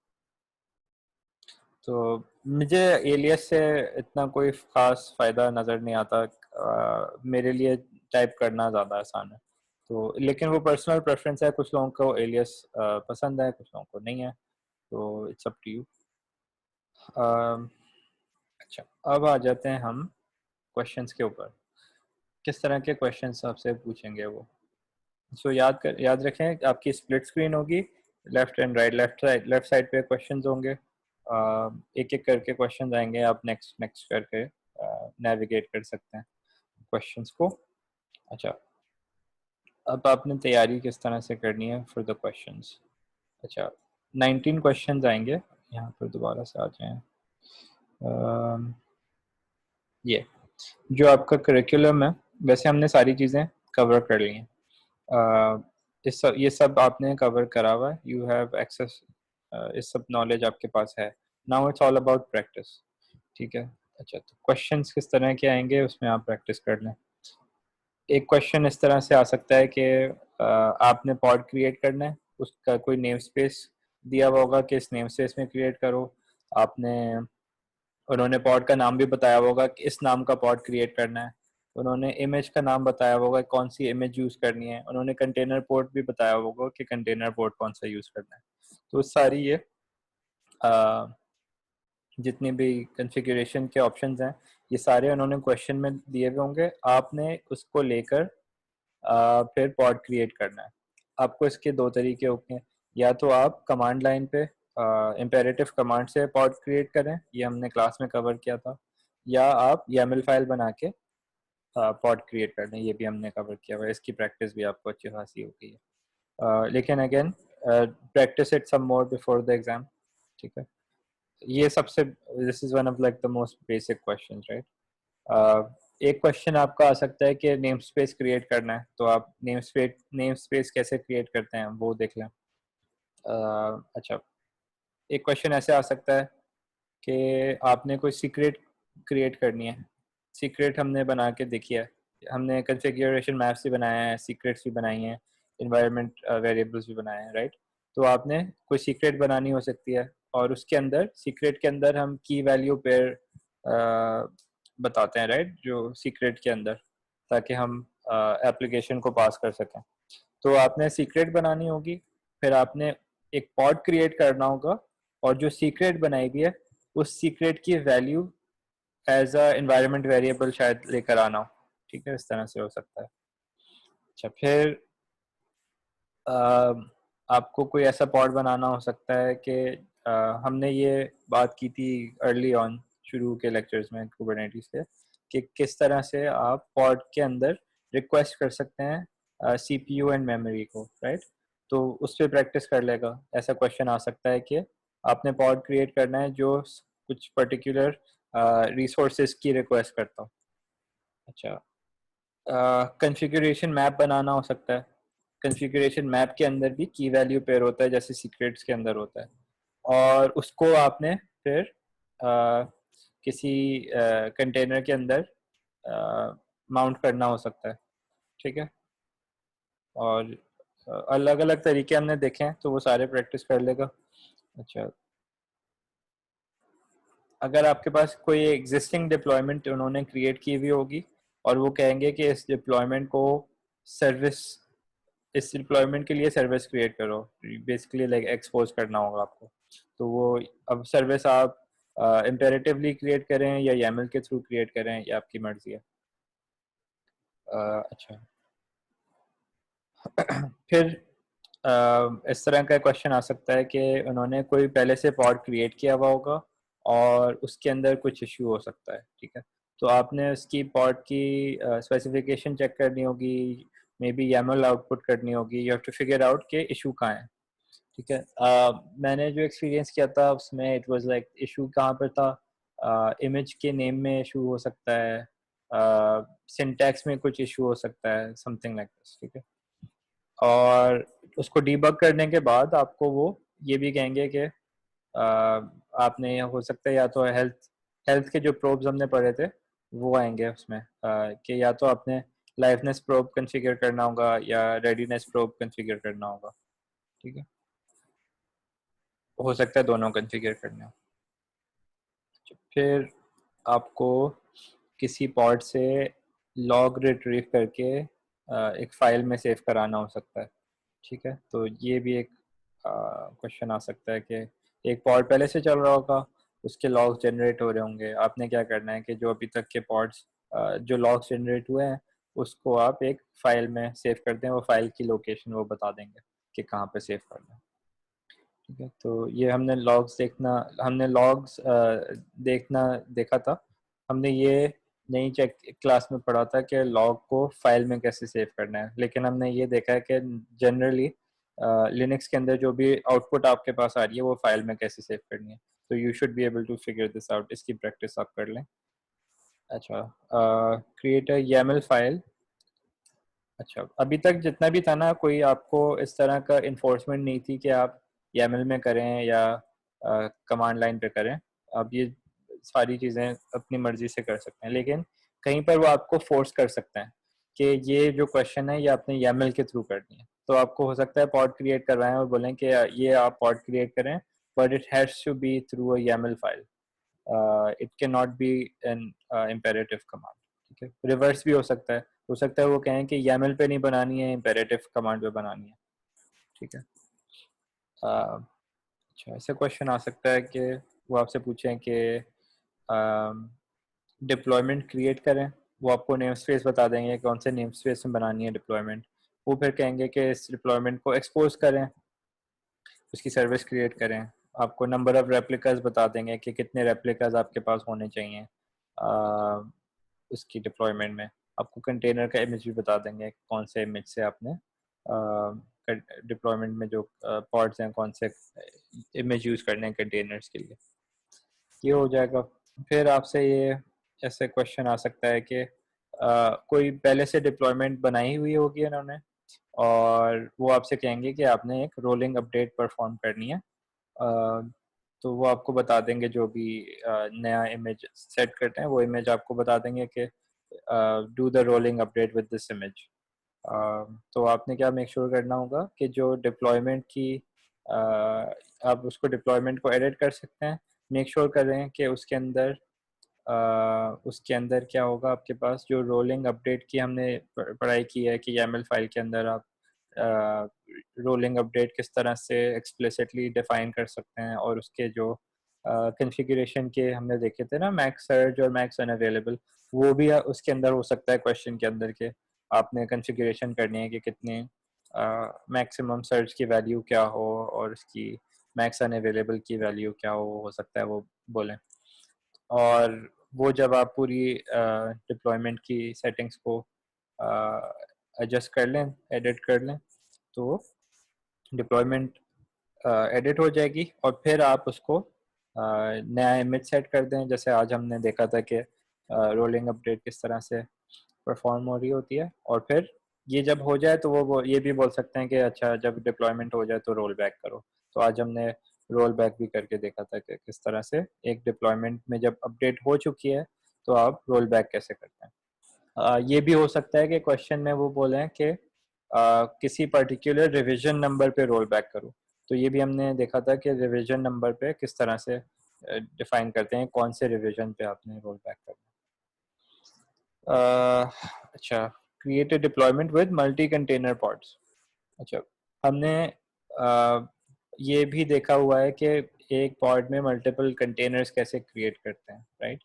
तो मुझे एलियस से इतना कोई ख़ास फ़ायदा नज़र नहीं आता, मेरे लिए टाइप करना ज़्यादा आसान है। तो लेकिन वो पर्सनल प्रेफरेंस है, कुछ लोगों को एलियस पसंद है, कुछ लोगों को नहीं है, तो इट्स अप टू यू। अच्छा, अब आ जाते हैं हम क्वेश्चंस के ऊपर, किस तरह के क्वेश्चंस आपसे पूछेंगे वो। सो याद रखें, आपकी स्प्लिट स्क्रीन होगी, left and right, left side पे क्वेश्चंस होंगे, एक एक करके क्वेश्चन आएंगे, आप नेक्स्ट नेक्स्ट करके नेविगेट कर सकते हैं क्वेश्चंस को। अच्छा, अब आपने तैयारी किस तरह से करनी है फॉर द क्वेश्चंस। अच्छा, 19 क्वेश्चंस आएंगे, यहाँ पर दोबारा से आ जाएं। ये जो आपका करिकुलम है, वैसे हमने सारी चीज़ें कवर कर ली हैं। ये सब आपने कवर करा हुआ है, यू हैव एक्सेस, इस सब नॉलेज आपके पास है। Now it's all about practice, ठीक है। अच्छा, तो क्वेश्चंस किस तरह के आएंगे उसमें आप प्रैक्टिस कर लें। एक क्वेश्चन इस तरह से आ सकता है कि आपने पॉड क्रिएट करना है, उसका कोई नेम स्पेस दिया हुआ होगा कि इस नेम स्पेस में क्रिएट करो। आपने उन्होंने पॉड का नाम भी बताया होगा कि इस नाम का पॉड क्रिएट करना है। उन्होंने इमेज का नाम बताया होगा कौन सी इमेज यूज़ करनी है। उन्होंने कंटेनर पोर्ट भी बताया होगा कि कंटेनर पोर्ट कौन सा यूज़ करना है। तो सारी ये जितने भी कॉन्फ़िगरेशन के ऑप्शंस हैं, ये सारे उन्होंने क्वेश्चन में दिए हुए होंगे। आपने उसको लेकर फिर पॉड क्रिएट करना है। आपको इसके दो तरीके होते हैं, या तो आप कमांड लाइन पे इम्पेरेटिव कमांड से पॉड क्रिएट करें, ये हमने क्लास में कवर किया था, या आप YAML फाइल बना के पॉड क्रिएट कर लें, ये भी हमने कवर किया हुआ है। इसकी प्रैक्टिस भी आपको अच्छी खासी हो गई है। लेकिन again practice it some more before the exam, ठीक है। ये सबसे, this is one of like the most basic question, right. एक क्वेश्चन आपका आ सकता है कि नेम स्पेस क्रिएट करना है, तो आप नेम स्पेस कैसे क्रिएट करते हैं वो देख लें। अच्छा, एक क्वेश्चन ऐसे आ सकता है कि आपने कोई सीक्रेट क्रिएट करनी है। सीक्रेट हमने बना के देखी है, हमने कॉन्फ़िगरेशन मैप्स भी बनाया है, सीक्रेट्स भी बनाई हैं, इन्वायरमेंट वेरिएबल्स भी बनाए हैं, राइट। तो आपने कोई सीक्रेट बनानी हो सकती है, और उसके अंदर सीक्रेट के अंदर हम की वैल्यू पेयर बताते हैं, राइट, जो सीक्रेट के अंदर, ताकि हम एप्लीकेशन को पास कर सकें। तो आपने सीक्रेट बनानी होगी, फिर आपने एक पॉड क्रिएट करना होगा, और जो सीक्रेट बनाई हुई है उस सीक्रेट की value as a environment variable शायद लेकर आना हो, ठीक है, इस तरह से हो सकता है। अच्छा, फिर आपको कोई ऐसा पॉड बनाना हो सकता है कि हमने ये बात की थी अर्ली ऑन शुरू के लेक्चर्स में कुबरनेटिस के, कि किस तरह से आप पॉड के अंदर रिक्वेस्ट कर सकते हैं CPU एंड मेमोरी को, राइट। तो उस पर प्रैक्टिस कर लेगा। ऐसा क्वेश्चन आ सकता है कि आपने पॉड क्रिएट करना है जो कुछ पर्टिकुलर रिसोर्सेज की रिक्वेस्ट करता हो। अच्छा, कॉन्फ़िगरेशन मैप बनाना हो सकता है। कॉन्फ़िगरेशन मैप के अंदर भी की वैल्यू पेयर होता है, जैसे सीक्रेट्स के अंदर होता है, और उसको आपने फिर किसी कंटेनर के अंदर माउंट करना हो सकता है, ठीक है। और अलग अलग तरीके हमने देखे हैं, तो वो सारे प्रैक्टिस कर लेगा। अच्छा, अगर आपके पास कोई एग्जिस्टिंग डिप्लॉयमेंट उन्होंने क्रिएट की हुई होगी, और वो कहेंगे कि इस डिप्लॉयमेंट को सर्विस, इस डिप्लॉयमेंट के लिए सर्विस क्रिएट करो, बेसिकली लाइक एक्सपोज करना होगा आपको। तो वो, अब सर्विस आप इम्पेरेटिवली क्रिएट करें या YAML के थ्रू क्रिएट करें, ये आपकी मर्जी है। अच्छा, फिर इस तरह का क्वेश्चन आ सकता है कि उन्होंने कोई पहले से पॉड क्रिएट किया हुआ होगा, और उसके अंदर कुछ इशू हो सकता है, ठीक है। तो आपने उसकी पॉड की स्पेसिफिकेशन चेक करनी होगी, मे बी YAML आउटपुट करनी होगी, you have to figure out के इशू कहाँ है, ठीक है। मैंने जो एक्सपीरियंस किया था उसमें इट वाज लाइक इशू कहाँ पर था, इमेज के नेम में इशू हो सकता है, सिंटैक्स में कुछ इशू हो सकता है, समथिंग लाइक दिस, ठीक है। और उसको डीबग करने के बाद आपको वो ये भी कहेंगे कि आपने, हो सकता है या तो हेल्थ हेल्थ के जो प्रोब्स हमने पढ़े थे वो आएंगे उसमें, कि या तो आपने लाइवनेस प्रोब कॉन्फ़िगर करना होगा या रेडीनेस प्रोब कॉन्फ़िगर करना होगा, ठीक है। हो सकता है दोनों कॉन्फ़िगर करने हो। फिर आपको किसी पॉड से लॉग रिट्रीव करके एक फाइल में सेव कराना हो सकता है, ठीक है। तो ये भी एक क्वेश्चन आ सकता है कि एक पॉड पहले से चल रहा होगा, उसके लॉग्स जनरेट हो रहे होंगे, आपने क्या करना है कि जो अभी तक के पॉड्स जो लॉग्स जनरेट हुए हैं उसको आप एक फाइल में सेव करते हैं, वो फाइल की लोकेशन वो बता देंगे कि कहाँ पे सेव करना है, ठीक है। तो ये हमने लॉग्स देखना देखा था। हमने ये नई चेक क्लास में पढ़ा था कि लॉग को फाइल में कैसे सेव करना है, लेकिन हमने ये देखा है कि जनरली लिनक्स के अंदर जो भी आउटपुट आपके पास आ रही है वो फाइल में कैसे सेव करनी है। तो you should be able to figure this out, इसकी प्रैक्टिस आप कर लें। अच्छा, क्रिएट अ YAML फाइल। अच्छा, अभी तक जितना भी था ना, कोई आपको इस तरह का इन्फोर्समेंट नहीं थी कि आप YAML में करें या कमांड लाइन पे करें। अब ये सारी चीज़ें अपनी मर्जी से कर सकते हैं, लेकिन कहीं पर वो आपको फोर्स कर सकते हैं कि ये जो क्वेश्चन है ये आपने YAML के थ्रू करनी है। तो आपको हो सकता है पॉड क्रिएट करवाएं और बोलें कि ये आप पॉड क्रिएट करें, but it has to be through a YAML file. It can not be an imperative command. ठीक है, रिवर्स भी हो सकता है वो कहें कि YAML पे नहीं बनानी है, इम्पेरेटिव कमांड पे बनानी है। ठीक है। अच्छा, ऐसा क्वेश्चन आ सकता है कि वो आपसे पूछें कि डिप्लॉयमेंट क्रिएट करें। वो आपको नेम स्पेस बता देंगे कौन से नेम स्पेस में बनानी है डिप्लॉयमेंट। वो फिर कहेंगे कि इस डिप्लॉयमेंट को एक्सपोज करें, उसकी सर्विस क्रिएट करें। आपको नंबर ऑफ रेप्लिकास बता देंगे कि कितने रेप्लिकास आपके पास होने चाहिए उसकी डिप्लॉयमेंट में। आपको कंटेनर का इमेज भी बता देंगे कौन से इमेज से आपने डिप्लॉयमेंट में जो पॉड्स हैं कौन से इमेज यूज़ करने हैं कंटेनर्स के लिए। ये हो जाएगा। फिर आपसे ये ऐसे क्वेश्चन आ सकता है कि कोई पहले से डिप्लॉयमेंट बनाई हुई होगी उन्होंने, और वो आपसे कहेंगे कि आपने एक रोलिंग अपडेट परफॉर्म करनी है। तो वो आपको बता देंगे जो भी नया इमेज सेट करते हैं, वो इमेज आपको बता देंगे कि do the rolling update with this image. तो आपने क्या मेक श्योर करना होगा कि जो डिप्लॉयमेंट की आप उसको डिप्लॉयमेंट को एडिट कर सकते हैं। मेक श्योर करें कि उसके अंदर क्या होगा, आपके पास जो रोलिंग अपडेट की हमने पढ़ाई की है कि YAML फाइल के अंदर आप रोलिंग अपडेट किस तरह से एक्सप्लिसिटली डिफाइन कर सकते हैं, और उसके जो कॉन्फ़िगरेशन के हमने देखे थे ना, मैक्स सर्च और मैक्स अनअवेलेबल, वो भी उसके अंदर हो सकता है क्वेश्चन के अंदर के आपने कॉन्फ़िगरेशन करनी है कि कितने मैक्सिमम सर्च की वैल्यू क्या हो और उसकी मैक्स अनअवेलेबल की वैल्यू क्या हो सकता है वो बोलें। और वो जब आप पूरी डिप्लॉयमेंट की सेटिंग्स को एडजस्ट कर लें, एडिट कर लें, तो डिप्लॉयमेंट एडिट हो जाएगी। और फिर आप उसको नया इमेज सेट कर दें, जैसे आज हमने देखा था कि रोलिंग अपडेट किस तरह से परफॉर्म हो रही होती है। और फिर ये जब हो जाए तो वो ये भी बोल सकते हैं कि अच्छा जब डिप्लॉयमेंट हो जाए तो रोल बैक करो। तो आज हमने रोल बैक भी करके देखा था कि किस तरह से एक डिप्लॉयमेंट में जब अपडेट हो चुकी है तो आप रोल बैक कैसे करते हैं। ये भी हो सकता है कि क्वेश्चन में वो बोले कि किसी पर्टिकुलर रिवीजन नंबर पे रोल बैक करो। तो ये भी हमने देखा था कि रिवीजन नंबर पे किस तरह से डिफाइन करते हैं कौन से रिवीजन पे आपने रोल बैक करना है। अच्छा, create a deployment with multi container pods. अच्छा, हमने ये भी देखा हुआ है कि एक पॉड में मल्टीपल कंटेनर्स कैसे क्रिएट करते हैं, राइट।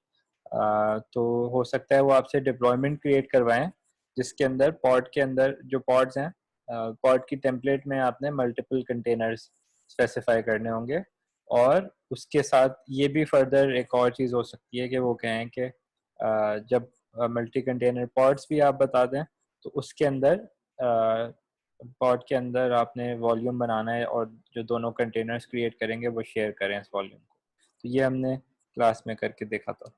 तो हो सकता है वो आपसे डिप्लॉयमेंट क्रिएट करवाएं जिसके अंदर पॉड के अंदर जो पॉड्स हैं, पॉड की टेम्पलेट में आपने मल्टीपल कंटेनर्स स्पेसिफाई करने होंगे। और उसके साथ ये भी फर्दर एक और चीज़ हो सकती है कि वो कहें कि जब मल्टी कंटेनर पॉड्स भी आप बता दें तो उसके अंदर पॉड के अंदर आपने वॉल्यूम बनाना है और जो दोनों कंटेनर्स क्रिएट करेंगे वो शेयर करें इस वॉल्यूम को। तो ये हमने क्लास में करके देखा था।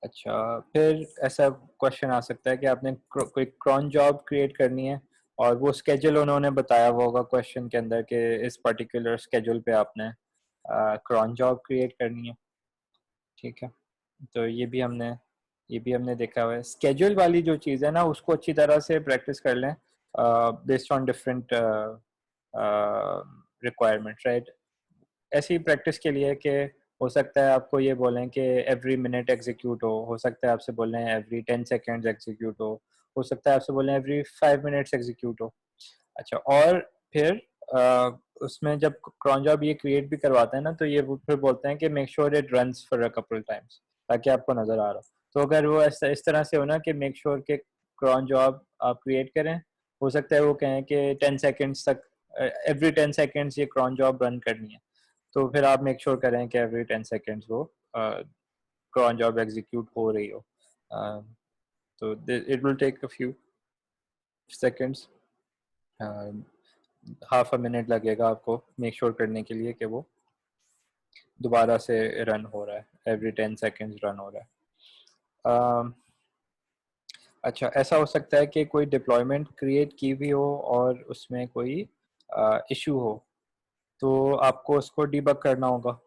अच्छा, फिर ऐसा क्वेश्चन आ सकता है कि आपने कोई क्रॉन जॉब क्रिएट करनी है और वो स्केड्यूल उन्होंने बताया हुआ होगा क्वेश्चन के अंदर कि इस पर्टिकुलर स्केड्यूल पे आपने क्रॉन जॉब क्रिएट करनी है। ठीक है, तो ये भी हमने देखा हुआ है। स्केड्यूल वाली जो चीज़ है ना उसको अच्छी तरह से प्रैक्टिस कर लें based on different requirement, right. ऐसी प्रैक्टिस के लिए कि हो सकता है आपको ये बोलें कि एवरी मिनट एग्जीक्यूट हो सकता है आपसे बोलें एवरी 10 सेकेंड्स एग्जीक्यूट हो सकता है आपसे बोलें एवरी 5 मिनट्स एग्जीक्यूट हो। अच्छा, और फिर उसमें जब क्रॉन जॉब ये क्रिएट भी करवाते हैं ना तो ये वो फिर बोलते हैं कि make sure it runs for a couple times, ताकि आपको नज़र आ रहा हो। तो अगर वो ऐसा इस तरह से हो ना कि मेक श्योर के क्रॉन जॉब आप क्रिएट करें, हो सकता है वो कहें कि 10 सेकेंड्स तक एवरी 10 सेकेंड्स ये क्रॉन जॉब रन करनी है। तो फिर आप मेक श्योर करें कि एवरी 10 सेकेंड्स वो क्रॉन जॉब एग्जीक्यूट हो रही हो। तो it will take a few seconds, half a minute लगेगा आपको मेक श्योर करने के लिए कि वो दोबारा से रन हो रहा है, एवरी 10 सेकेंड्स रन हो रहा है। अच्छा, ऐसा हो सकता है कि कोई डिप्लॉयमेंट क्रिएट की हुई हो और उसमें कोई इशू हो, तो आपको उसको डीबग करना होगा।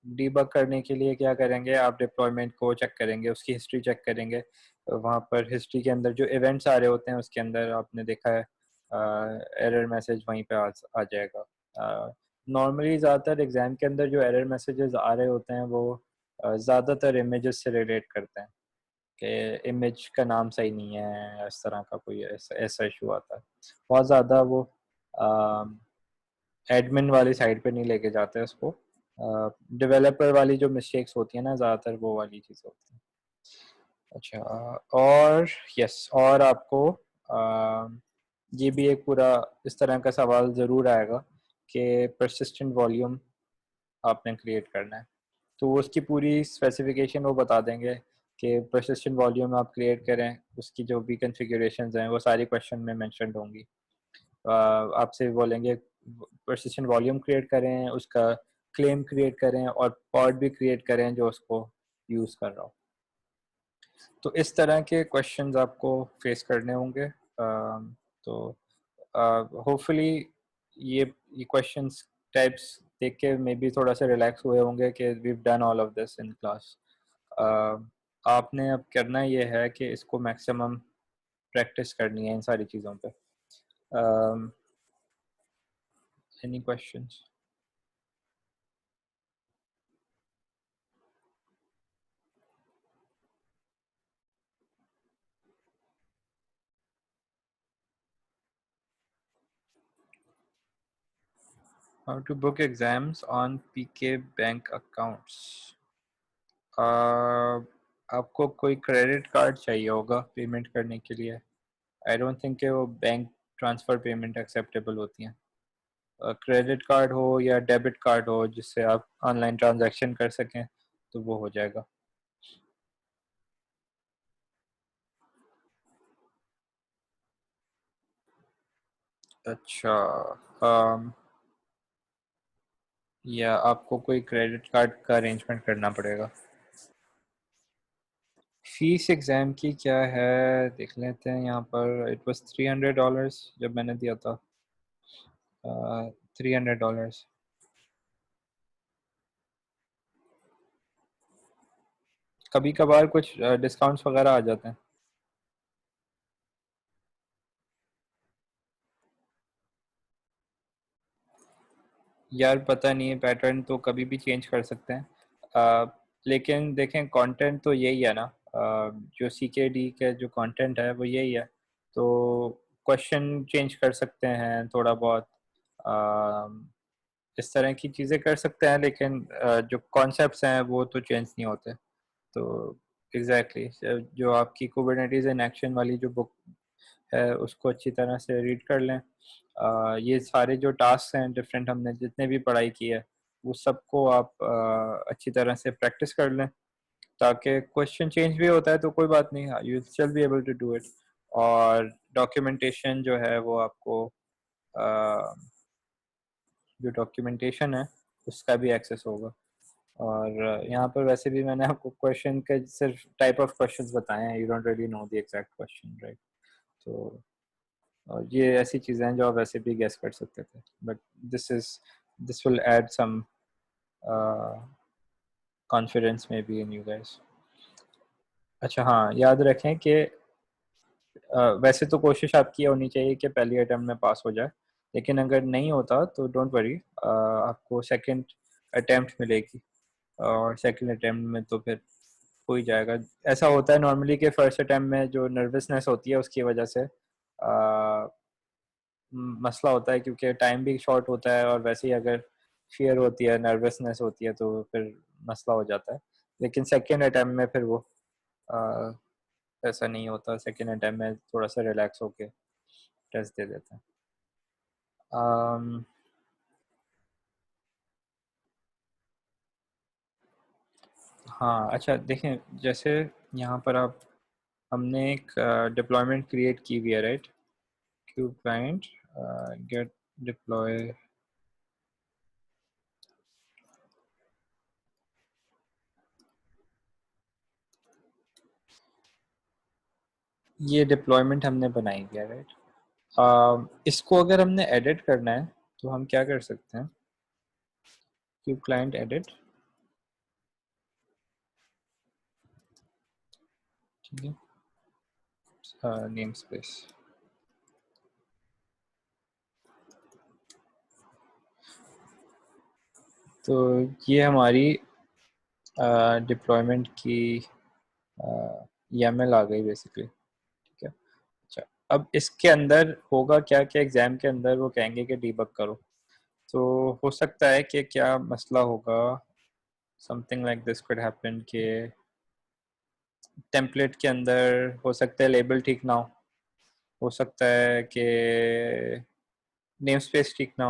डीबग करने के लिए क्या करेंगे, आप डिप्लॉयमेंट को चेक करेंगे, उसकी हिस्ट्री चेक करेंगे। वहाँ पर हिस्ट्री के अंदर जो इवेंट्स आ रहे होते हैं उसके अंदर आपने देखा है एरर मैसेज वहीं पे आ जाएगा। नॉर्मली ज़्यादातर एग्ज़ाम के अंदर जो एरर मैसेजेस आ रहे होते हैं वो ज़्यादातर इमेजेस से रिलेट करते हैं कि इमेज का नाम सही नहीं है, इस तरह का कोई ऐसा ऐसा इशू आता है। बहुत ज़्यादा वो एडमिन वाली साइड पे नहीं लेके जाते उसको। डेवलपर वाली जो मिस्टेक्स होती है ना, ज़्यादातर वो वाली चीज़ होती है। अच्छा, और यस, और आपको ये भी एक पूरा इस तरह का सवाल ज़रूर आएगा कि परसिस्टेंट वॉल्यूम आपने क्रिएट करना है। तो उसकी पूरी स्पेसिफिकेशन वो बता देंगे कि परसिस्टेंट वॉल्यूम आप क्रिएट करें, उसकी जो भी कॉन्फ़िगरेशंस हैं वो सारी क्वेश्चन में मेंशन्ड होंगी। आपसे बोलेंगे परसिस्टेंट वॉल्यूम क्रिएट करें, उसका क्लेम क्रिएट करें और पॉड भी क्रिएट करें जो उसको यूज़ कर रहा हो। तो इस तरह के क्वेश्चंस आपको फेस करने होंगे। तो होपफुली ये ये क्वेश्चंस टाइप्स देख के मे बी थोड़ा सा रिलैक्स हुए होंगे कि we done all of this in class. आपने अब करना ये है कि इसको मैक्सिमम प्रैक्टिस करनी है इन सारी चीज़ों पे। Any questions? How to book exams on PK bank accounts? आपको कोई क्रेडिट कार्ड चाहिए होगा पेमेंट करने के लिए। आई डोंट थिंक कि वो बैंक ट्रांसफ़र पेमेंट एक्सेप्टेबल होती हैं। क्रेडिट कार्ड हो या डेबिट कार्ड हो जिससे आप ऑनलाइन ट्रांजैक्शन कर सकें तो वो हो जाएगा। अच्छा, या आपको कोई क्रेडिट कार्ड का अरेंजमेंट करना पड़ेगा। फीस एग्ज़ाम की क्या है देख लेते हैं। यहाँ पर इट वाज $300 जब मैंने दिया था। $300। कभी कभार कुछ डिस्काउंट्स वगैरह आ जाते हैं। यार पता नहीं है, पैटर्न तो कभी भी चेंज कर सकते हैं। लेकिन देखें कंटेंट तो यही है ना। जो CKD के जो कंटेंट है वो यही है। तो क्वेश्चन चेंज कर सकते हैं थोड़ा बहुत। इस तरह की चीज़ें कर सकते हैं, लेकिन जो कॉन्सेप्ट्स हैं वो तो चेंज नहीं होते। तो एग्जैक्टली जो आपकी कुबरनेटीज इन एक्शन वाली जो बुक है उसको अच्छी तरह से रीड कर लें। ये सारे जो टास्क हैं डिफरेंट हमने जितने भी पढ़ाई की है वो सबको आप अच्छी तरह से प्रैक्टिस कर लें, ताकि क्वेश्चन चेंज भी होता है तो कोई बात नहीं, you will be able to do it. और डॉक्यूमेंटेशन जो है वो आपको जो डॉक्यूमेंटेशन है उसका भी एक्सेस होगा। और यहाँ पर वैसे भी मैंने आपको क्वेश्चन के सिर्फ टाइप ऑफ क्वेश्चंस बताए हैं, you don't really know the exact question, right. तो ये ऐसी चीज़ें हैं जो आप वैसे भी गेस कर सकते थे, but this is this will add some confidence maybe in you guys. अच्छा हाँ, याद रखें कि वैसे तो कोशिश आपकी होनी चाहिए कि पहली अटेम्प्ट में पास हो जाए, लेकिन अगर नहीं होता तो डोंट वरी, आपको सेकंड अटेम्प्ट मिलेगी। और सेकंड अटेम्प्ट में तो फिर हो ही जाएगा। ऐसा होता है नॉर्मली कि फर्स्ट अटेम्प्ट में जो नर्वसनेस होती है उसकी वजह से मसला होता है, क्योंकि टाइम भी शॉर्ट होता है और वैसे ही अगर फियर होती है, नर्वसनेस होती है तो फिर मसला हो जाता है। लेकिन सेकेंड अटेम्प्ट में फिर वो आ, ऐसा नहीं होता। सेकेंड अटेम्प्ट में थोड़ा सा रिलैक्स होके टेस्ट दे देते हैं। आम, हाँ अच्छा देखें, जैसे यहाँ पर आप हमने एक डिप्लॉयमेंट क्रिएट की हुई है, right. Cube client get deploy. ये डिप्लॉयमेंट हमने बनाई है, राइट। इसको अगर हमने एडिट करना है तो हम क्या कर सकते हैं, क्यू क्लाइंट एडिट, ठीक है, नेम स्पेस। तो ये हमारी डिप्लॉयमेंट की YAML आ गई बेसिकली, ठीक है। अच्छा, अब इसके अंदर होगा क्या, कि एग्जाम के अंदर वो कहेंगे कि डीबग करो, तो हो सकता है कि क्या मसला होगा, something like this could happen कि टेम्पलेट के अंदर हो सकता है लेबल ठीक ना हो सकता है कि नेम स्पेस ठीक ना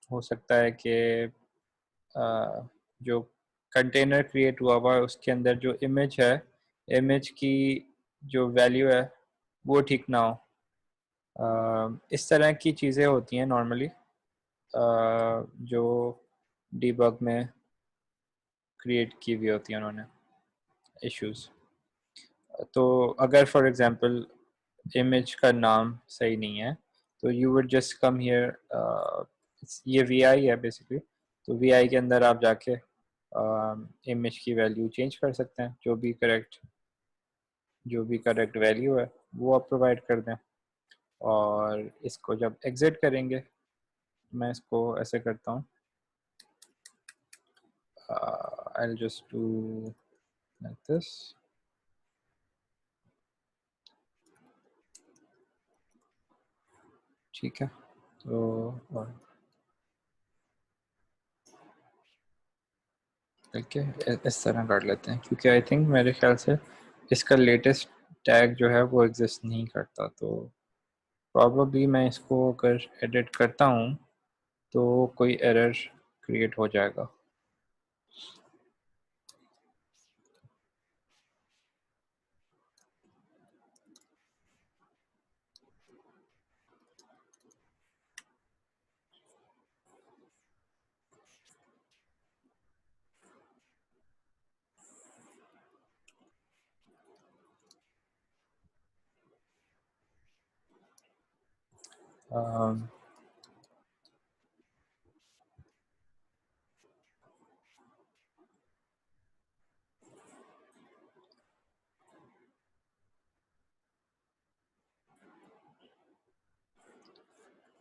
हो सकता है कि जो कंटेनर क्रिएट हुआ हुआ है उसके अंदर जो इमेज है, इमेज की जो वैल्यू है वो ठीक ना हो। इस तरह की चीज़ें होती हैं नॉर्मली, जो डीबग में क्रिएट की हुई होती हैं उन्होंने इश्यूज। तो अगर फॉर एग्जांपल इमेज का नाम सही नहीं है तो you would just come here, ये वीआई है बेसिकली, तो वीआई के अंदर आप जाके इमेज की वैल्यू चेंज कर सकते हैं, जो भी करेक्ट वैल्यू है वो आप प्रोवाइड कर दें। और इसको जब एग्जिट करेंगे, मैं इसको ऐसे करता हूँ, I'll just do like this, ठीक है। तो और ठीक है, इस तरह कर लेते हैं, क्योंकि आई थिंक मेरे ख्याल से इसका लेटेस्ट टैग जो है वो एग्जिस्ट नहीं करता, तो प्रॉब्लली मैं इसको अगर एडिट करता हूँ तो कोई एरर क्रिएट हो जाएगा।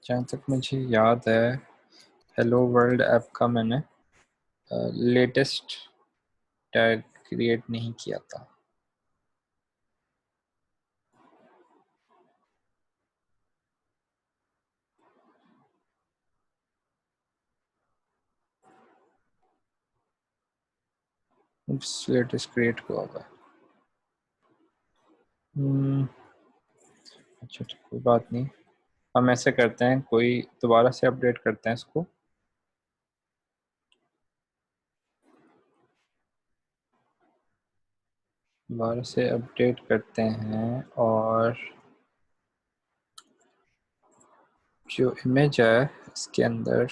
जहाँ तक मुझे याद है, हेलो वर्ल्ड ऐप का मैंने लेटेस्ट टैग क्रिएट नहीं किया था। लेटेस्ट क्रिएट हुआ हुआ है। अच्छा ठीक, कोई बात नहीं, हम ऐसे करते हैं, कोई दोबारा से अपडेट करते हैं इसको। दोबारा से अपडेट करते हैं और जो इमेज है इसके अंदर,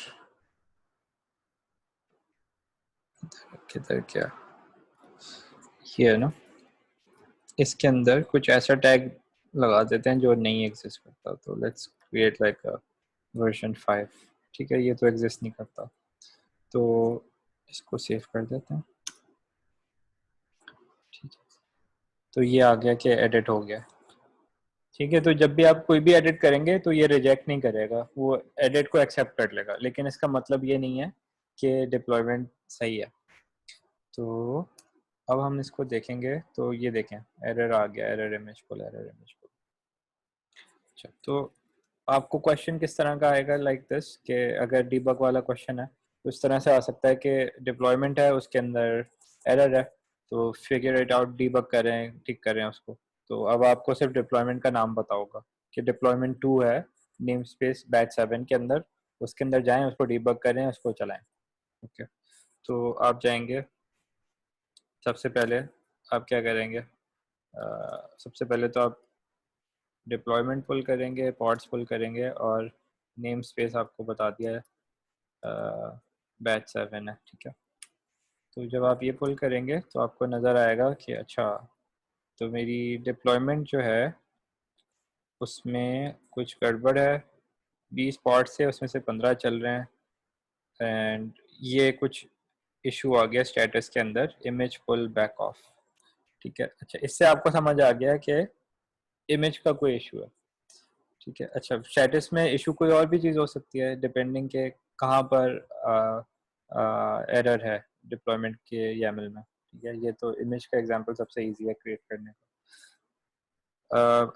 किधर क्या, ये है ना, इसके अंदर कुछ ऐसा टैग लगा देते हैं जो नहीं एग्जिस्ट करता, तो let's create like a version 5, ठीक है, ये तो एग्जिस्ट नहीं करता, तो इसको सेव कर देते हैं, ठीक है। तो ये आ गया कि एडिट हो गया, ठीक है। तो जब भी आप कोई भी एडिट करेंगे तो ये रिजेक्ट नहीं करेगा, वो एडिट को एक्सेप्ट कर लेगा, लेकिन इसका मतलब ये नहीं है कि डिप्लॉयमेंट सही है। तो अब हम इसको देखेंगे, तो ये देखें एरर आ गया, एरर इमेज पुल, एरर इमेज पुल। अच्छा, तो आपको क्वेश्चन किस तरह का आएगा, लाइक दिस, कि अगर डीबग वाला क्वेश्चन है तो इस तरह से आ सकता है कि डिप्लॉयमेंट है, उसके अंदर एरर है, तो फिगर इट आउट, डीबग करें, ठीक करें उसको। तो अब आपको सिर्फ डिप्लॉयमेंट का नाम पता होगा कि डिप्लॉयमेंट 2 है, नेम स्पेस बैच 7 के अंदर, उसके अंदर जाएं, उसको डीबग करें, उसको चलाएं। ओके, तो आप जाएंगे, सबसे पहले आप क्या करेंगे, सबसे पहले तो आप डिप्लॉयमेंट पुल करेंगे, पॉड्स पुल करेंगे, और नेम स्पेस आपको बता दिया है बैच 7 है, ठीक है। तो जब आप ये पुल करेंगे तो आपको नज़र आएगा कि अच्छा, तो मेरी डिप्लॉयमेंट जो है उसमें कुछ गड़बड़ है, 20 पॉट्स थे उसमें से 15 चल रहे हैं एंड ये कुछ इशू आ गया स्टेटस के अंदर, इमेज पुल बैक ऑफ। ठीक है, अच्छा इससे आपको समझ आ गया कि इमेज का कोई इशू है। ठीक है, अच्छा स्टेटस में इशू कोई और भी चीज़ हो सकती है डिपेंडिंग के कहाँ पर एरर है डिप्लॉयमेंट के YAML में। ठीक है, ये तो इमेज का एग्जांपल सबसे इजी है क्रिएट करने का।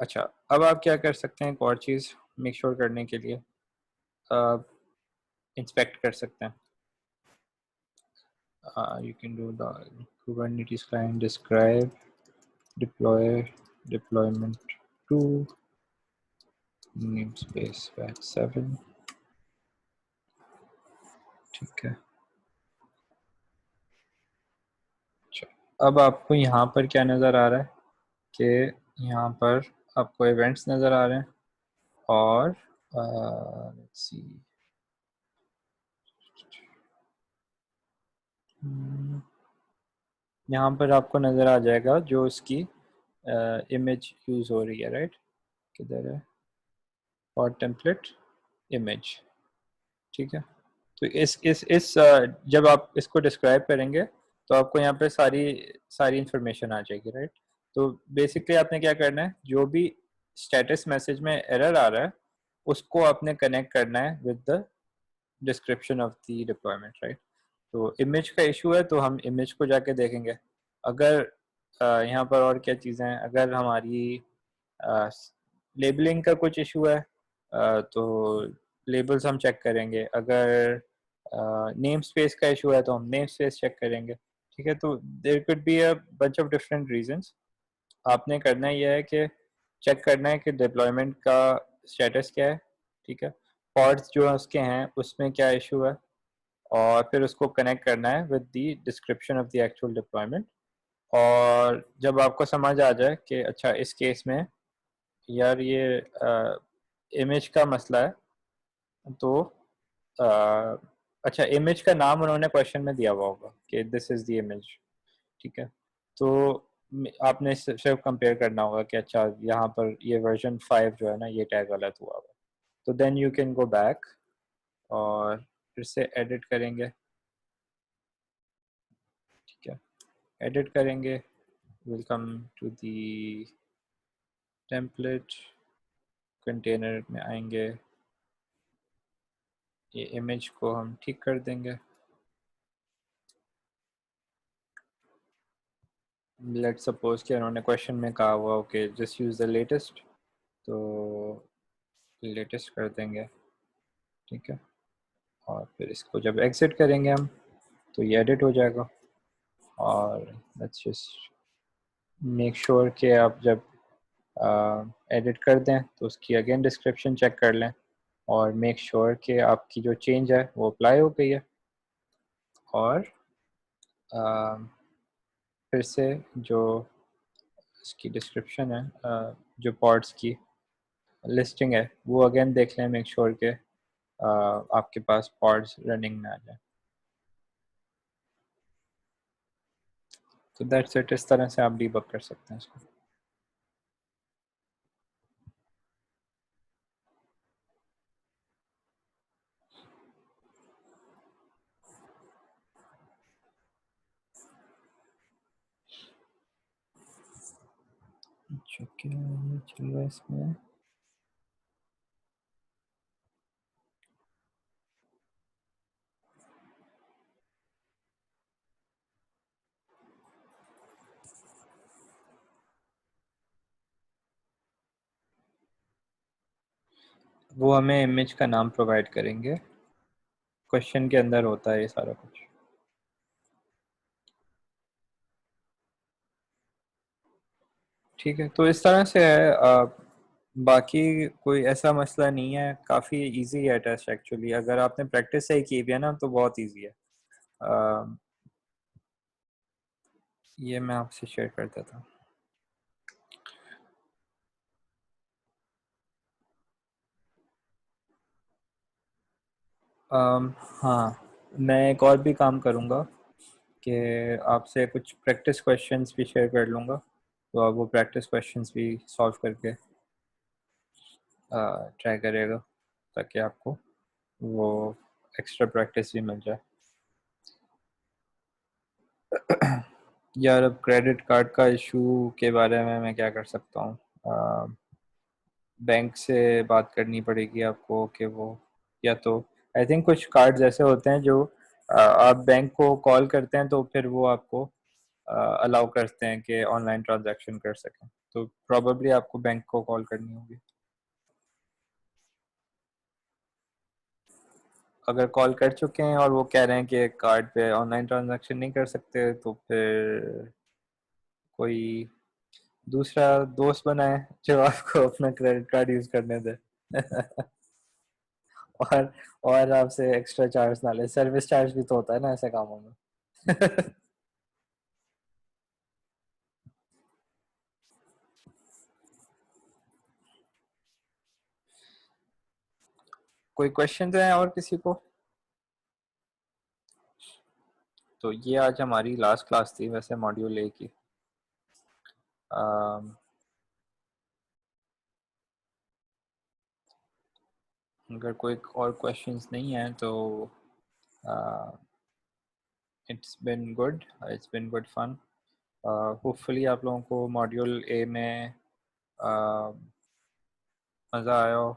अच्छा, अब आप क्या कर सकते हैं, एक और चीज़ मेक श्योर करने के लिए इंस्पेक्ट कर सकते हैं। You can do the Kubernetes client describe deployment to namespace batch 7। ठीक है, अच्छा अब आपको यहाँ पर क्या नज़र आ रहा है कि यहाँ पर आपको इवेंट्स नज़र आ रहे हैं और let's see, यहाँ पर आपको नज़र आ जाएगा जो इसकी इमेज यूज़ हो रही है, राइट, किधर है, और टेम्पलेट इमेज। ठीक है, तो इस जब आप इसको डिस्क्राइब करेंगे तो आपको यहाँ पे सारी सारी इंफॉर्मेशन आ जाएगी, राइट। तो बेसिकली आपने क्या करना है, जो भी स्टेटस मैसेज में एरर आ रहा है उसको आपने कनेक्ट करना है with the description of the deployment, right. तो इमेज का इशू है तो हम इमेज को जाके देखेंगे। अगर यहाँ पर और क्या चीज़ें हैं, अगर हमारी लेबलिंग का कुछ इशू है तो लेबल्स हम चेक करेंगे। अगर नेम स्पेस का इशू है तो हम नेम स्पेस चेक करेंगे। ठीक है, तो there could be a bunch of different reasons. आपने करना ये है कि चेक करना है कि डिप्लॉयमेंट का स्टेटस क्या है। ठीक है, पॉड्स जो है उसके हैं उसमें क्या इशू है, और फिर उसको कनेक्ट करना है with the description of the actual deployment. और जब आपको समझ आ जाए कि अच्छा इस केस में यार ये इमेज का मसला है, तो अच्छा इमेज का नाम उन्होंने क्वेश्चन में दिया हुआ होगा कि दिस इज द इमेज। ठीक है, तो आपने सिर्फ कंपेयर करना होगा कि अच्छा यहाँ पर ये वर्जन 5 जो है ना ये टैग गलत हुआ हुआ, तो then you can go back और फिर से एडिट करेंगे। ठीक है, एडिट करेंगे, welcome to the template, container में आएंगे, ये इमेज को हम ठीक कर देंगे। लेट्स सपोज कि उन्होंने क्वेश्चन में कहा हुआ okay just use the latest, तो लेटेस्ट कर देंगे। ठीक है, और फिर इसको जब एग्जिट करेंगे हम तो ये एडिट हो जाएगा। और लेट्स जस्ट मेक श्योर कि आप जब एडिट कर दें तो उसकी अगेन डिस्क्रिप्शन चेक कर लें और मेक श्योर कि आपकी जो चेंज है वो अप्लाई हो गई है। और फिर से जो इसकी डिस्क्रिप्शन है, जो पॉड्स की लिस्टिंग है वो अगेन देख लें, मेक श्योर के आपके पास पॉड्स रनिंग में आ जाए। तो दैट्स इट, इस तरह से आप डीबग कर सकते हैं इसको। अच्छा क्या ये चल रहा है इसमें, वो हमें इमेज का नाम प्रोवाइड करेंगे, क्वेश्चन के अंदर होता है ये सारा कुछ। ठीक है, तो इस तरह से है। बाकी कोई ऐसा मसला नहीं है, काफ़ी इजी है टेस्ट एक्चुअली, अगर आपने प्रैक्टिस सही की भी है ना तो बहुत इजी है। अ, ये मैं आपसे शेयर करता था। हाँ, मैं एक और भी काम करूँगा कि आपसे कुछ प्रैक्टिस क्वेश्चंस भी शेयर कर लूँगा, तो आप वो प्रैक्टिस क्वेश्चंस भी सॉल्व करके ट्राई करिएगा ताकि आपको वो एक्स्ट्रा प्रैक्टिस भी मिल जाए। यार अब क्रेडिट कार्ड का इशू के बारे में मैं क्या कर सकता हूँ? बैंक से बात करनी पड़ेगी आपको कि वो, या तो आई थिंक कुछ कार्ड्स ऐसे होते हैं जो आप बैंक को कॉल करते हैं तो फिर वो आपको अलाउ करते हैं कि ऑनलाइन ट्रांजैक्शन कर सकें, तो प्रॉब्ली आपको बैंक को कॉल करनी होगी। अगर कॉल कर चुके हैं और वो कह रहे हैं कि कार्ड पे ऑनलाइन ट्रांजैक्शन नहीं कर सकते, तो फिर कोई दूसरा दोस्त बनाए जो आपको अपना क्रेडिट कार्ड यूज करने दे। और और आपसे एक्स्ट्रा चार्ज ना ले, सर्विस चार्ज भी तो होता है ना ऐसे कामों में। कोई क्वेश्चन है और किसी को? तो ये आज हमारी लास्ट क्लास थी वैसे मॉड्यूल ए की। अगर कोई और क्वेश्चंस नहीं है तो it's been good fun. Hopefully आप लोगों को मॉड्यूल ए में मज़ा आया हो।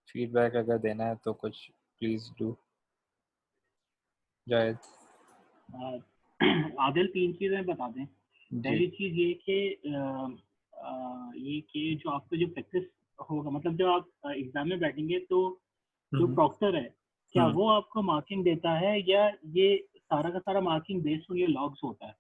फीडबैक अगर देना है तो कुछ प्लीज़ डू। जायद। आदिल, 3 चीजें बता दें। पहली चीज ये कि जो आपका जो प्रैक्टिस होगा, मतलब जब आप एग्जाम में बैठेंगे तो जो प्रॉक्टर है क्या वो आपको मार्किंग देता है, या ये सारा का सारा मार्किंग बेस्ड ऑन ये लॉग्स होता है?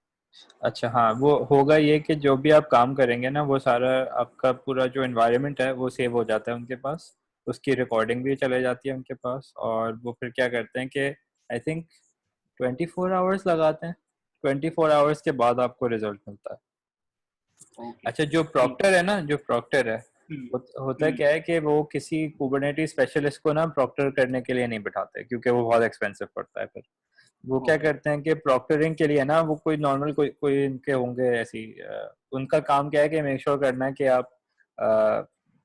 अच्छा हाँ, वो होगा ये कि जो भी आप काम करेंगे ना वो सारा आपका पूरा जो एनवायरनमेंट है वो सेव हो जाता है उनके पास, उसकी रिकॉर्डिंग भी चले जाती है उनके पास, और वो फिर क्या करते हैं कि आई थिंक 24 आवर्स लगाते हैं, 24 आवर्स के बाद आपको रिजल्ट मिलता है। ओके, अच्छा, जो ठीक है। प्रॉक्टर है ना, जो प्रॉक्टर है हम्म, होता हम्म, क्या है कि वो किसी कुबरनेटिस स्पेशलिस्ट को ना प्रॉक्टर करने के लिए नहीं बिठाते क्योंकि वो बहुत एक्सपेंसिव पड़ता है। फिर वो क्या ओके। करते हैं कि प्रॉक्टरिंग के लिए ना वो कोई नॉर्मल कोई कोई इनके होंगे ऐसी उनका काम क्या है कि मेक श्योर करना है कि आप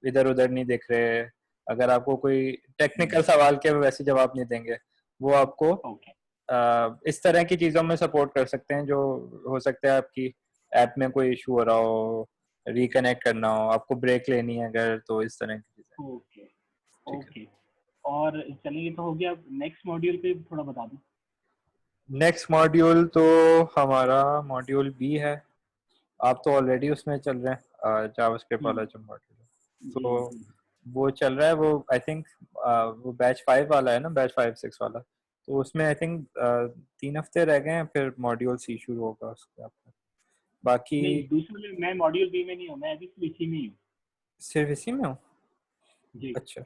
इधर उधर नहीं दिख रहे। अगर आपको कोई टेक्निकल सवाल के वैसे जवाब नहीं देंगे, वो आपको ओके। इस तरह की चीज़ों में सपोर्ट कर सकते हैं जो हो सकता है आपकी ऐप में कोई इशू हो रहा हो, रिकनेक्ट करना हो, आपको ब्रेक लेनी है अगर, तो इस तरह की चीज़ें। ओके। ठीक है। ओके। और चलिए, तो हो गया। नेक्स्ट मॉड्यूल पे थोड़ा बता दो। नेक्स्ट मॉड्यूल तो हमारा मॉड्यूल बी है। आप तो ऑलरेडी उसमें चल रहे हैं, जावास्क्रिप्ट वाला जो मॉड्यूल है, जी तो जी। वो चल रहा है। वो आई थिंक वो बैच 5 वाला है ना, बैच 5-6 वाला। तो उसमें आई थिंक 3 हफ्ते रह गए हैं, फिर मॉड्यूल सी शुरू होगा उसके आपका। बाकी नहीं, दूसरे में मैं मॉड्यूल बी में नहीं हूँ, मैं अभी सिर्फ इसी में ही हूँ। सिर्फ इसी में हो? जी। अच्छा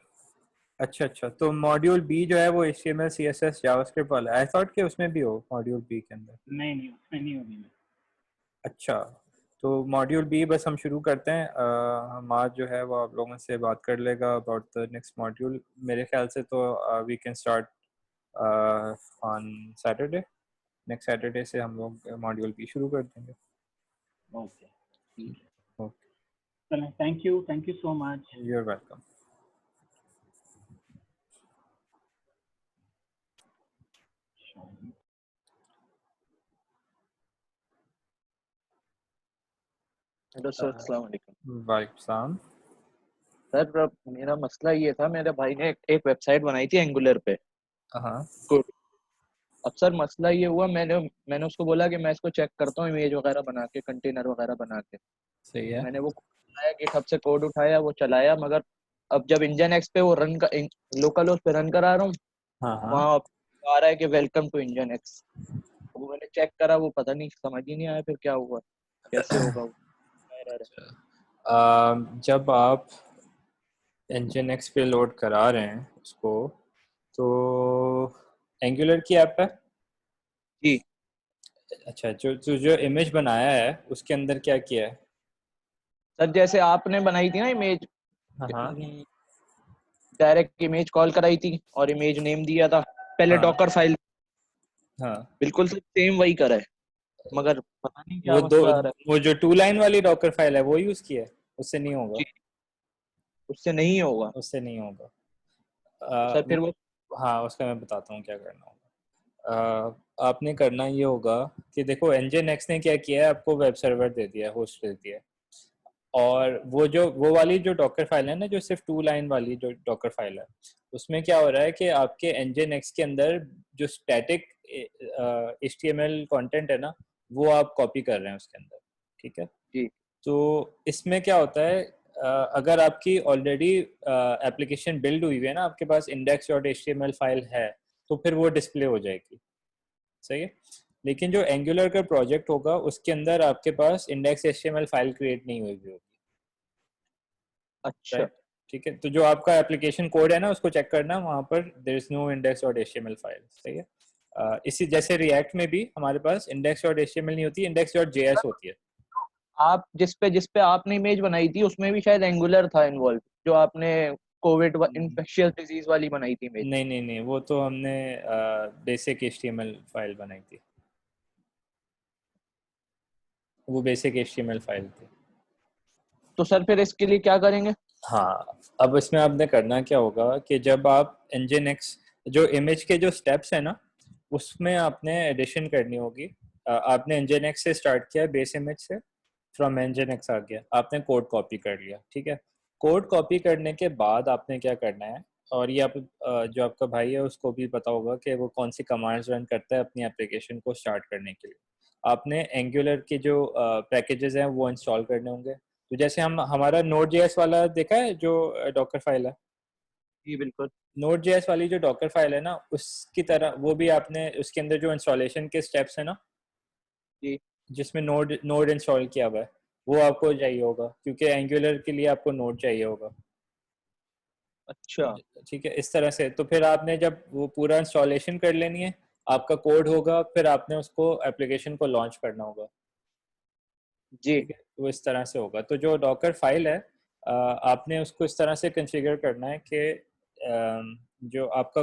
अच्छा अच्छा, तो मॉड्यूल बी जो है वो HTML CSS जावास्क्रिप्ट वाला है। आई थॉट कि उसमें भी हो मॉड्यूल बी के अंदर। नहीं नहीं, उसमें नहीं हूँ अभी मैं। अच्छा, तो मॉड्यूल बी बस हम शुरू करते हैं। हम आज जो है वो आप लोगों से बात कर लेगा अबाउट द नेक्स्ट मॉड्यूल। मेरे ख्याल से तो we can start on Saturday. Next Saturday से हम लोग मॉड्यूल बी शुरू कर देंगे। ओके, ठीक है। ओके, चलें, thank you so much. You are welcome. Hello sir, अस्सलाम वालेकुम। वालेकुम सलाम। सर, मेरा मसला ये था, मेरे भाई ने एक वेबसाइट बनाई थी एंगुलर पे। हाँ गुड। अब सर मसला ये हुआ, मैंने मैंने उसको बोला कि मैं इसको चेक करता हूँ इमेज वगैरह बना के, कंटेनर वगैरह बना के। सही है। मैंने वो चलाया, गिटहब से कोड उठाया, वो चलाया, मगर अब जब इंजन एक्स पे वो लोकल होस्ट पे रन करा रहा हूँ, हाँ हाँ। वहाँ आ रहा है कि वेलकम टू इंजन एक्स। वो मैंने चेक करा, वो पता नहीं, समझ ही नहीं आया फिर क्या हुआ, कैसे होगा वो error है। जब आप इंजन एक्स पे लोड करा रहे हैं उसको, तो एंगुलर की ऐप है। जी अच्छा, जो जो जो इमेज बनाया है उसके अंदर क्या किया है? सर, जैसे आपने बनाई थी ना इमेज, हाँ हाँ डायरेक्ट इमेज कॉल कराई थी और इमेज नेम दिया था, पहले हाँ डॉकर फाइल, हाँ। बिल्कुल सेम वही करा है, मगर पता नहीं क्या वो दो, मसला आ रहा वो जो 2 लाइन वाली डॉकर फाइल है वो यूज की है, उससे नहीं होगा। है। उससे नहीं होगा? उससे नहीं होगा। सर फिर वो हाँ, उसका मैं बताता हूँ क्या करना होगा। आपने करना ये होगा कि देखो nginx ने क्या किया है, आपको वेब सर्वर दे दिया है, होस्ट दे दिया है, और वो वाली जो डॉकर फाइल है ना, जो सिर्फ 2 लाइन वाली जो डॉकर फाइल है, उसमें क्या हो रहा है कि आपके nginx के अंदर जो स्टैटिक HTML कंटेंट है ना, वो आप कॉपी कर रहे हैं उसके अंदर, ठीक है। जी तो इसमें क्या होता है, अगर आपकी ऑलरेडी एप्लीकेशन बिल्ड हुई हुई है ना, आपके पास index.html फाइल है, तो फिर वो डिस्प्ले हो जाएगी, सही है। लेकिन जो एंगुलर का प्रोजेक्ट होगा, उसके अंदर आपके पास index.html फाइल क्रिएट नहीं हुई होगी, अच्छा राइट। ठीक है, तो जो आपका एप्लीकेशन कोड है ना, उसको चेक करना, वहाँ पर there is no index.html file, सही है। इसी जैसे रिएक्ट में भी हमारे पास index.html नहीं होती, index.js होती है। आप जिस पे आपने इमेज बनाई थी उसमें भी शायद एंगुलर था इन्वॉल्व, जो आपने कोविड इन्फेक्शियस डिजीज वाली बनाई थी इमेज। नहीं नहीं नहीं, वो तो हमने बेसिक HTML फाइल बनाई थी, वो बेसिक HTML फाइल थी। तो सर फिर इसके लिए क्या करेंगे? हाँ, अब इसमें आपने करना क्या होगा कि जब आप nginx जो इमेज के जो स्टेप्स है ना, उसमें आपने एडिशन करनी होगी। आपने nginx से स्टार्ट किया, बेस इमेज से, फ्रॉम nginx आ गया, आपने कोड कॉपी कर लिया, ठीक है। कोड कॉपी करने के बाद आपने क्या करना है, और ये आप जो आपका भाई है उसको भी पता होगा कि वो कौन सी कमांड्स रन करता है अपनी एप्लीकेशन को स्टार्ट करने के लिए। आपने एंगुलर के जो पैकेजेस हैं वो इंस्टॉल करने होंगे। तो जैसे हम हमारा नोड जेएस वाला देखा है जो डॉकर फाइल है, जी बिल्कुल। नोड जेएस वाली जो डॉकर फाइल है ना, उसकी तरह वो भी आपने उसके अंदर जो इंस्टॉलेशन के स्टेप्स है ना, जी जिसमें नोड नोड इंस्टॉल किया हुआ है, वो आपको चाहिए होगा, क्योंकि एंगुलर के लिए आपको नोड चाहिए होगा। अच्छा ठीक है, इस तरह से। तो फिर आपने जब वो पूरा इंस्टॉलेशन कर लेनी है, आपका कोड होगा, फिर आपने उसको एप्लीकेशन को लॉन्च करना होगा, जी ठीक है। वो इस तरह से होगा। तो जो डॉकर फाइल है, आपने उसको इस तरह से कॉन्फ़िगर करना है कि जो आपका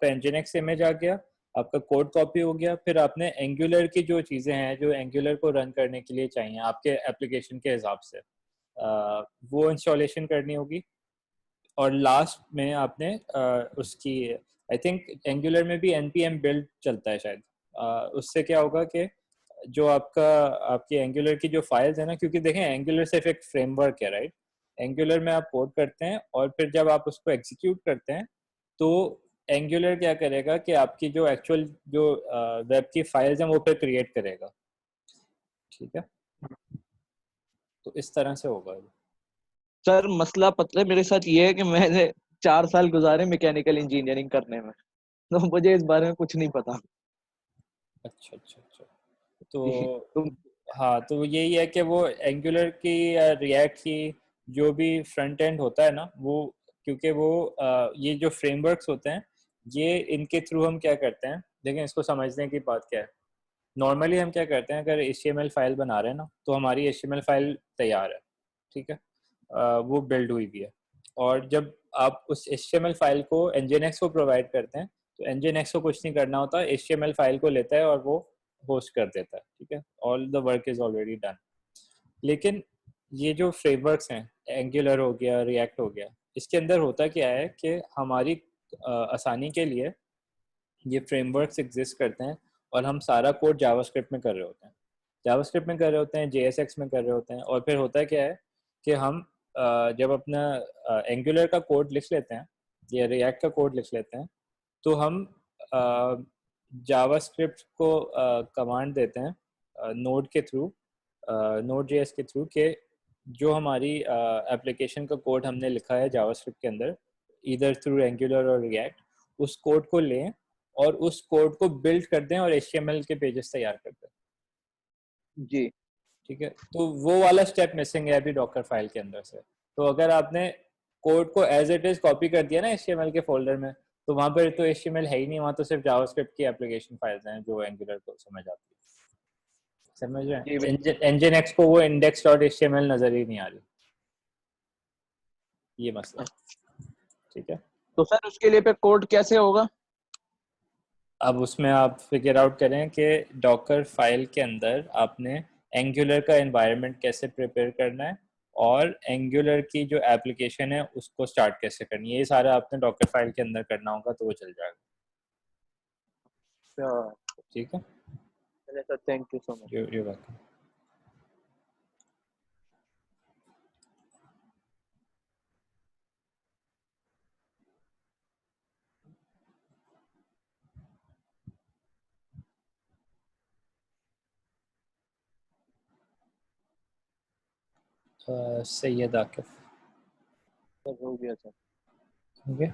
nginx इमेज आ गया, आपका कोड कॉपी हो गया, फिर आपने एंगुलर की जो चीज़ें हैं जो एंगुलर को रन करने के लिए चाहिए आपके एप्लीकेशन के हिसाब से, वो इंस्टॉलेशन करनी होगी। और लास्ट में आपने उसकी, आई थिंक एंगुलर में भी npm बिल्ड चलता है शायद, उससे क्या होगा कि जो आपकी एंगुलर की जो फाइल्स है ना, क्योंकि देखें एंगुलर सिर्फ एक फ्रेमवर्क है, राइट। एंगुलर में आप कोड करते हैं और फिर जब आप उसको एग्जीक्यूट करते हैं, तो एंगुलर क्या करेगा कि आपकी जो एक्चुअल जो वेब की फाइल्स हैं वो फिर क्रिएट करेगा, ठीक है। तो इस तरह से होगा ये। सर मसला पता है मेरे साथ ये है कि मैंने 4 साल गुजारे मैकेनिकल इंजीनियरिंग करने में, तो मुझे इस बारे में कुछ नहीं पता। अच्छा अच्छा अच्छा। तो तो हाँ, तो यही है कि वो एंगुलर की या रिएक्ट की जो भी फ्रंट एंड होता है ना, वो, क्योंकि वो ये जो फ्रेमवर्क्स होते हैं, ये इनके थ्रू हम क्या करते हैं, देखें इसको समझने की बात क्या है। नॉर्मली हम क्या करते हैं, अगर HTML फाइल बना रहे हैं ना, तो हमारी HTML फाइल तैयार है, ठीक है, वो बिल्ड हुई भी है। और जब आप उस HTML फाइल को nginx को प्रोवाइड करते हैं, तो nginx को कुछ नहीं करना होता, HTML फाइल को लेता है और वो होस्ट कर देता है, ठीक है। All the work is already done. लेकिन ये जो फ्रेमवर्क्स हैं, एंगुलर हो गया, रिएक्ट हो गया, इसके अंदर होता क्या है कि हमारी आसानी के लिए ये फ्रेमवर्क्स एग्जिस्ट करते हैं, और हम सारा कोड जावास्क्रिप्ट में कर रहे होते हैं, जावास्क्रिप्ट में कर रहे होते हैं, JSX में कर रहे होते हैं। और फिर होता क्या है कि हम जब अपना एंगुलर का कोड लिख लेते हैं या रिएक्ट का कोड लिख लेते हैं, तो हम जावास्क्रिप्ट को कमांड देते हैं नोड के थ्रू, नोड जेएस के थ्रू, के जो हमारी एप्लीकेशन का कोड हमने लिखा है जावास्क्रिप्ट के अंदर, इधर थ्रू एंगुलर और रिएक्ट, उस कोड को लें और उस कोड को बिल्ड कर दें और HTML के पेजेस तैयार कर दें, जी ठीक है। तो वो वाला स्टेप मिसिंग है अभी डॉकर फाइल के अंदर से। तो अगर आपने कोड को एज इट इज कॉपी कर दिया ना HTML के फोल्डर में, तो वहां पर तो HTML है ही नहीं, वहां तो सिर्फ जावास्क्रिप्ट की एप्लीकेशन फाइल्स हैं जो एंगुलर को समझ आती है, समझ रहे जी हैं। nginx को वो index.html नजर ही नहीं आ रही, ये मसला, ठीक है। तो सर उसके लिए फिर कोड कैसे होगा? अब उसमें आप फिगर आउट करें कि डॉकर फाइल के अंदर आपने एंगुलर का एनवायरनमेंट कैसे प्रिपेयर करना है, और एंगुलर की जो एप्लीकेशन है उसको स्टार्ट कैसे करनी है, ये सारा आपने डॉकर फाइल के अंदर करना होगा तो वो चल जाएगा। ठीक है sir, thank you so much. You welcome. Syed Akif sir हो गया सर। ओके।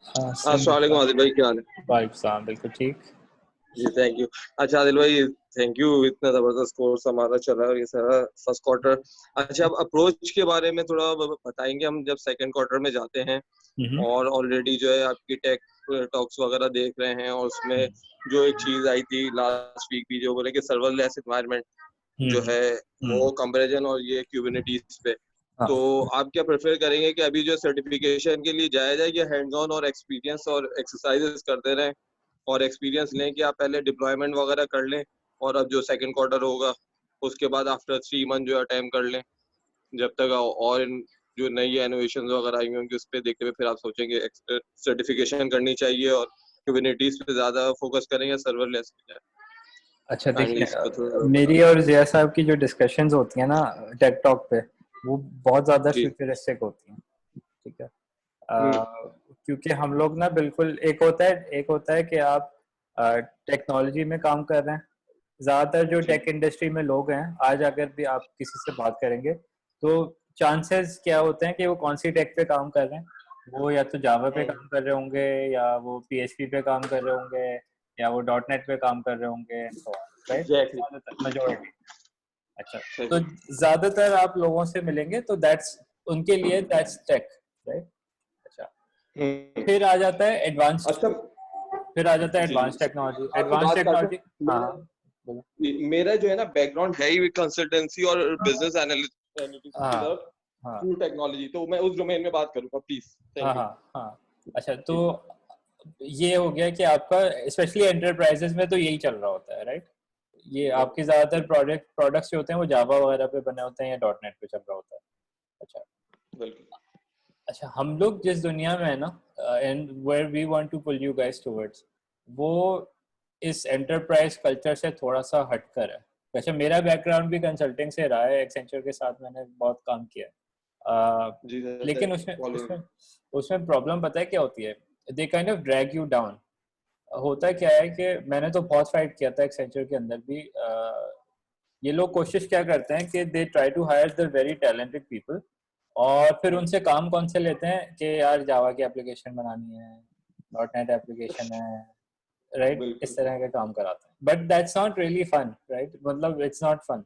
हाँ अस्सलाम वालेकुम आदिल भाई, क्या हाल है? वालेकुम सलाम, बिल्कुल ठीक जी थैंक यू। अच्छा आदिल भाई, थैंक यू, इतना जबरदस्त कोर्स हमारा चला और ये सारा फर्स्ट क्वार्टर। अच्छा, अब अप्रोच के बारे में थोड़ा बताएंगे हम जब सेकंड क्वार्टर में जाते हैं और ऑलरेडी जो है आपकी टेक टॉक्स वगैरह देख रहे हैं और उसमें जो एक चीज आई थी लास्ट वीक भी, जो बोले कि सर्वरलेस एनवायरनमेंट जो है वो कंपैरिजन और ये क्यूबरनेटीज पे, हाँ। तो आप क्या प्रेफर करेंगे कि अभी जो सर्टिफिकेशन के लिए जाया जाए या हैंड्स ऑन और एक्सपीरियंस और एक्सरसाइजेस करते रहें और एक्सपीरियंस लें कि आप पहले डिप्लॉयमेंट वगैरह कर लें और अब जो सेकंड क्वार्टर होगा उसके बाद आफ्टर 3 मंथ जो है अटेम्प्ट कर लें, जब तक और जो नई इनोवेशन वगैरह आई होंगी उस पर देखते हुए फिर आप सोचेंगे सर्टिफिकेशन करनी चाहिए और क्यूबरनेटीज पे ज्यादा फोकस करें या सर्वरलेस पे? अच्छा काइंडली देखिए, इसको थोड़ा मेरी और जिया साहब की जो डिस्कशंस होती हैं ना टेक टॉक पे, वो बहुत ज़्यादा जी। फ्यूचरिस्टिक होती हैं। ठीक है, क्योंकि हम लोग ना बिल्कुल, एक होता है कि आप टेक्नोलॉजी में काम कर रहे हैं। ज़्यादातर जो टेक इंडस्ट्री में लोग हैं आज, अगर भी आप किसी से बात करेंगे तो चांसेस क्या होते हैं कि वो कौन सी टेक पे काम कर रहे हैं, वो या तो जावा पे काम कर रहे होंगे, या वो पीएचपी पे काम कर रहे होंगे, या वो डॉट नेट पे काम कर रहे होंगे, राइट, मेजॉरिटी। अच्छा, तो ज्यादातर आप लोगों से मिलेंगे तो दैट्स उनके लिए दैट्स टेक, राइट। अच्छा, फिर आ जाता है एडवांस, अच्छा फिर आ जाता है जी एडवांस टेक्नोलॉजी। आपकी एडवांस बात काटूं, टेक्नोलॉजी, हाँ मेरा जो है ना बैकग्राउंड है ही कंसल्टेंसी और बिजनेस एनालिटिक्स की हाँ तरफ हाँ थ्रू टेक्नोलॉजी, तो मैं उस डोमेन में बात करूंगा प्लीज। हाँ थैंक यू। हाँ हाँ। अच्छा, तो ये हो गया कि आपका स्पेशली एंटरप्राइजेस में तो यही चल रहा होता है, राइट। ये आपके ज्यादातर प्रोडक्ट्स जो होते हैं वो जावा वगैरह पे बने होते हैं या डॉट नेट पे चल रहा होता है। अच्छा बिल्कुल। अच्छा, हम लोग जिस दुनिया में है ना, and where we want to pull you guys towards, वो इस एंटरप्राइज कल्चर से थोड़ा सा हटकर है। वैसे मेरा बैकग्राउंड भी कंसल्टिंग से रहा है, एक्सेंचर के साथ मैंने बहुत काम किया है, जी सर, लेकिन उसमें उसमें प्रॉब्लम पता है क्या होती है, they kind of drag you down. होता क्या है कि मैंने तो बहुत फाइट किया था एक्सेंचर के अंदर भी। ये लोग कोशिश क्या करते हैं कि they try to hire the very talented people, और फिर उनसे काम कौन से लेते हैं कि यार जावा की एप्लीकेशन बनानी है, डॉट नेट एप्लीकेशन है, राइट, इस तरह के काम कराते हैं। But that's not really fun, right, मतलब इट्स नॉट फन।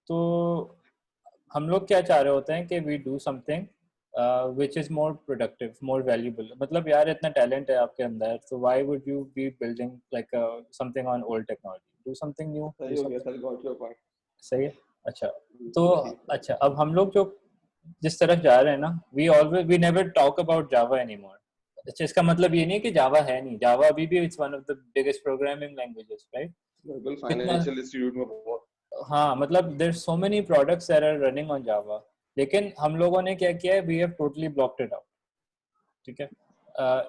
तो हम लोग क्या चाह रहे होते हैं कि we do something which is more productive, more valuable. मतलब यार इतना टैलेंट है आपके अंदर, तो why would you be building like something on old technology, do something new, सही हो गया सर, गॉट योर पॉइंट। सही है। अच्छा, तो अच्छा, अब हम लोग जो जिस तरफ जा रहे हैं ना, we never talk about Java anymore. अच्छा, इसका मतलब ये नहीं कि जावा है नहीं, जावा अभी भी it's one of the biggest programming languages, right. बिल्कुल, फाइनेंशियल इंस्टीट्यूट में बहुत। हाँ, मतलब there so many products that are running on Java, लेकिन हम लोगों ने क्या किया है, we have totally blocked it out. ठीक है,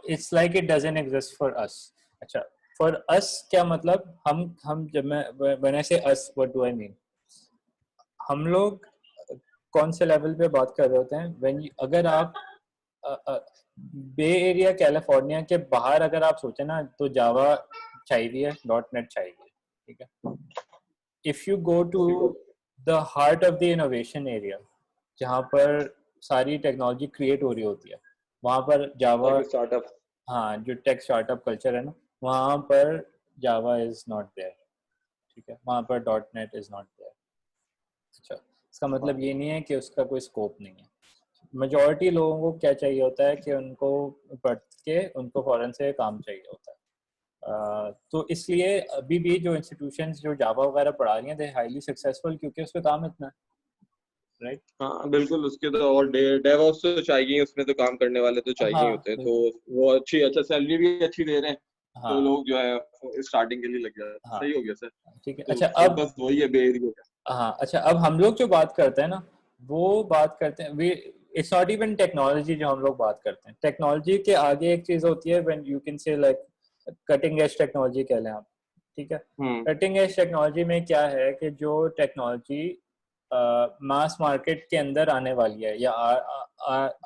it's like it doesn't exist for us. अच्छा, फॉर अस क्या मतलब, हम जब मैं व्हेन आई से अस, व्हाट डू आई मीन, हम लोग कौन से लेवल पे बात कर रहे होते हैं, व्हेन अगर आप बे एरिया कैलिफोर्निया के बाहर अगर आप सोचे ना, तो जावा चाहिए, डॉट नेट चाहिए। ठीक है, if you go to the heart of the innovation area, जहाँ पर सारी टेक्नोलॉजी क्रिएट हो रही होती है, वहाँ पर जावा, स्टार्टअप, हाँ, जो टेक स्टार्टअप कल्चर है ना, वहाँ पर जावा इज नॉट देयर। ठीक है, वहाँ पर dot net is not there. अच्छा, इसका मतलब ये नहीं है कि उसका कोई स्कोप नहीं है। मेजॉरिटी लोगों को क्या चाहिए होता है कि उनको पढ़ के उनको फौरन से काम चाहिए होता है। तो इसलिए अभी भी जो इंस्टीट्यूशंस जो जावा वगैरह पढ़ा रही हैं, दे हाईली सक्सेसफुल, क्योंकि उस पर काम इतना है, राइट। हाँ बिल्कुल, उसके तो और डेवऑप्स तो चाहिए, उसमें तो काम करने वाले तो चाहिए हाँ होते हैं, तो बिल्कुल, वो अच्छी, अच्छा सैलरी भी अच्छी दे रहे हैं हाँ तो लोग जो है स्टार्टिंग के लिए लग जाते हैं। हाँ सही हो गया सर। ठीक है। तो अच्छा अब फोकस वही है बे एरिया का। हाँ अच्छा अब हम लोग जो बात करते हैं ना वो बात करते हैं we it's not even technology जो हम लोग बात करते हैं टेक्नोलॉजी के आगे एक चीज होती है when you can say like cutting edge technology कह लें आप ठीक है हम्म। कटिंग एज टेक्नोलॉजी में क्या है कि जो टेक्नोलॉजी मास मार्केट के अंदर आने वाली है या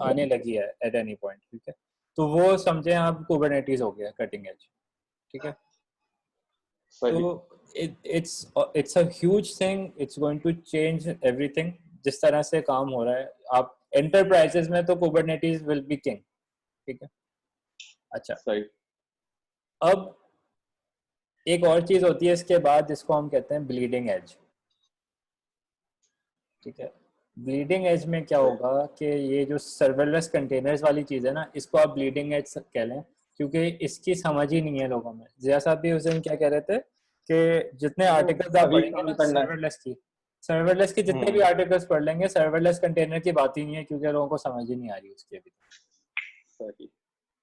आने लगी है एट एनी पॉइंट ठीक है तो वो समझे आप कुबरनेटीज हो गया कटिंग एज ठीक है सही। तो it's a huge thing it's going to change everything जिस तरह से काम हो रहा है आप enterprises में तो Kubernetes will be king ठीक है अच्छा सही। अब एक और चीज होती है इसके बाद जिसको हम कहते हैं ब्लीडिंग एज ठीक है ब्लीडिंग एज में क्या सही। होगा कि ये जो सर्वरलेस कंटेनर्स वाली चीज है ना इसको आप ब्लीडिंग एज कह लें क्योंकि इसकी समझ ही नहीं है लोगों में जिया साहब भी उस दिन क्या कह रहे थे कि जितने वो आर्टिकल्स आप अभी पढ़ेंगे काम ना करना है। सर्वरलेस की जितने भी हम्म। आर्टिकल्स पढ़ लेंगे सर्वरलेस कंटेनर की बात ही नहीं है क्योंकि लोगों को समझ ही नहीं आ रही उसकी अभी सही।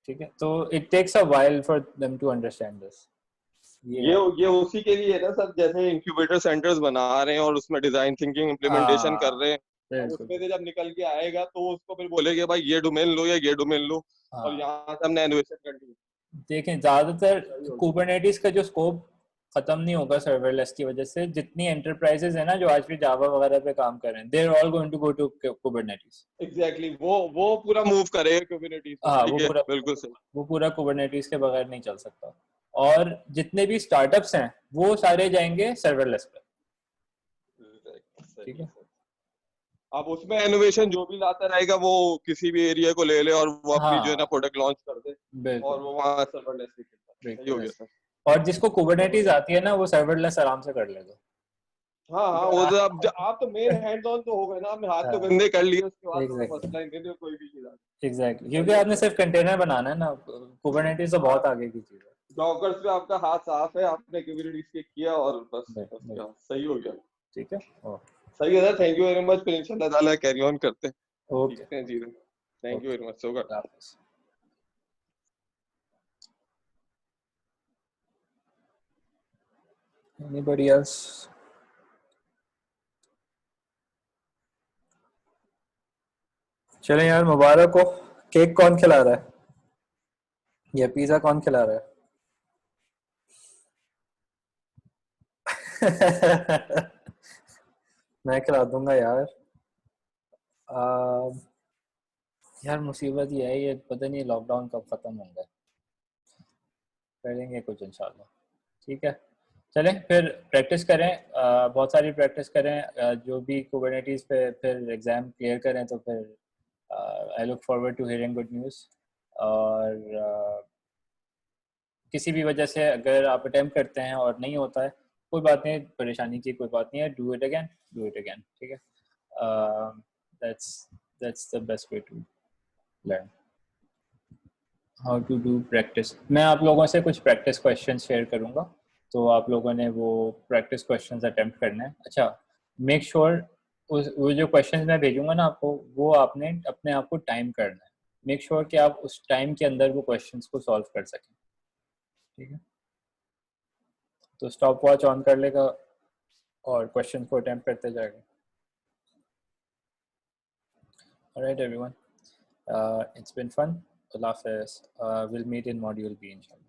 ठीक है तो it takes a while for them to understand this ये ये है ये उसी के लिए है ना सर, जैसे इंक्यूबेटर सेंटर्स बना रहे हैं और उसमें डिजाइन थिंकिंग इम्प्लीमेंटेशन कर हाँ रहे हैं। अब बिल्कुल उसमें से जब निकल के आएगा तो उसको फिर बोलेगे भाई ये डोमेन लो या ये डोमेन लो, और हाँ यहाँ से हमने इनोवेशन करनी है। देखें ज्यादातर सही होगा। कुबरनेटिस का जो स्कोप खत्म नहीं होगा सर्वरलेस की वजह से जितनी एंटरप्राइजेस है ना जो आज भी जावा वगैरह पे काम कर रहे हैं they are all going to go to Kubernetes exactly वो पूरा मूव करेगा कम्युनिटीज पे। हाँ ठीक है, बिल्कुल सही। वो पूरा कुबरनेटिस के बगैर नहीं चल सकता और जितने भी स्टार्टअप्स हैं वो सारे जाएंगे सर्वरलेस पे सही ठीक है है सर। अब उसमें इनोवेशन जो भी लाता रहेगा वो किसी भी एरिया को ले ले और वो अपनी जो है ना हाँ प्रोडक्ट लॉन्च कर दे, और बिल्कुल वो वहाँ सर्वरलेस ही चलता है। सही हो बिल्कुल गया ऐसे। सर। और जिसको कुबरनेटिस आती है ना वो सर्वरलेस आराम से कर लेगा हाँ हाँ, वो क्योंकि तो अब आप तो मेन हैंड ऑन तो हो गए ना, आपने हाथ तो हाँ गंदे कर लिए, उसके बाद तो एग्जैक्टली मसला ही नहीं है कोई भी चीज। एग्जैक्टली क्योंकि सही है आपने सर। सिर्फ कंटेनर बनाना है ना कुबरनेटिस तो हाँ, बहुत आगे की चीज है डॉकर्स पे आपका हाथ साफ है, आपने कम्युनिटीज के किया और बस बस बिल्कुल क्या सही हो गया। ठीक है ओ सही है sir, thank you very much. फिर इंशाल्लाह ताला कैरी ऑन करते हैं, ओके सीखते हैं चीजें। Thank you okay very much so good. Anybody else? चलें यार मुबारक हो केक कौन खिला रहा है या पिज्जा कौन खिला रहा है मैं खिला दूंगा यार आ, यार मुसीबत ये है ये पता नहीं लॉकडाउन कब खत्म होगा करेंगे कुछ इंशाल्लाह ठीक है चलें फिर प्रैक्टिस करें बहुत सारी प्रैक्टिस करें जो भी कुबरनेटीज पे फिर एग्ज़ाम क्लियर करें तो फिर I look forward to hearing good news और किसी भी वजह से अगर आप अटेम्प्ट करते हैं और नहीं होता है कोई बात नहीं परेशानी की कोई बात नहीं है डू इट अगेन ठीक है that's that's the best way to learn how to do practice मैं आप लोगों से कुछ प्रैक्टिस क्वेश्चन शेयर करूंगा तो आप लोगों ने वो प्रैक्टिस क्वेश्चंस अटेम्प्ट करने हैं अच्छा मेक श्योर उस वो जो क्वेश्चंस मैं भेजूंगा ना आपको वो आपने अपने आप को टाइम करना है मेक श्योर कि आप उस टाइम के अंदर वो क्वेश्चंस को सॉल्व कर सकें ठीक है तो स्टॉप वॉच ऑन कर लेगा और क्वेश्चन को अटेम्प्ट करते जाएगा alright everyone it's been fun Allah Hafiz we'll meet in module B inshallah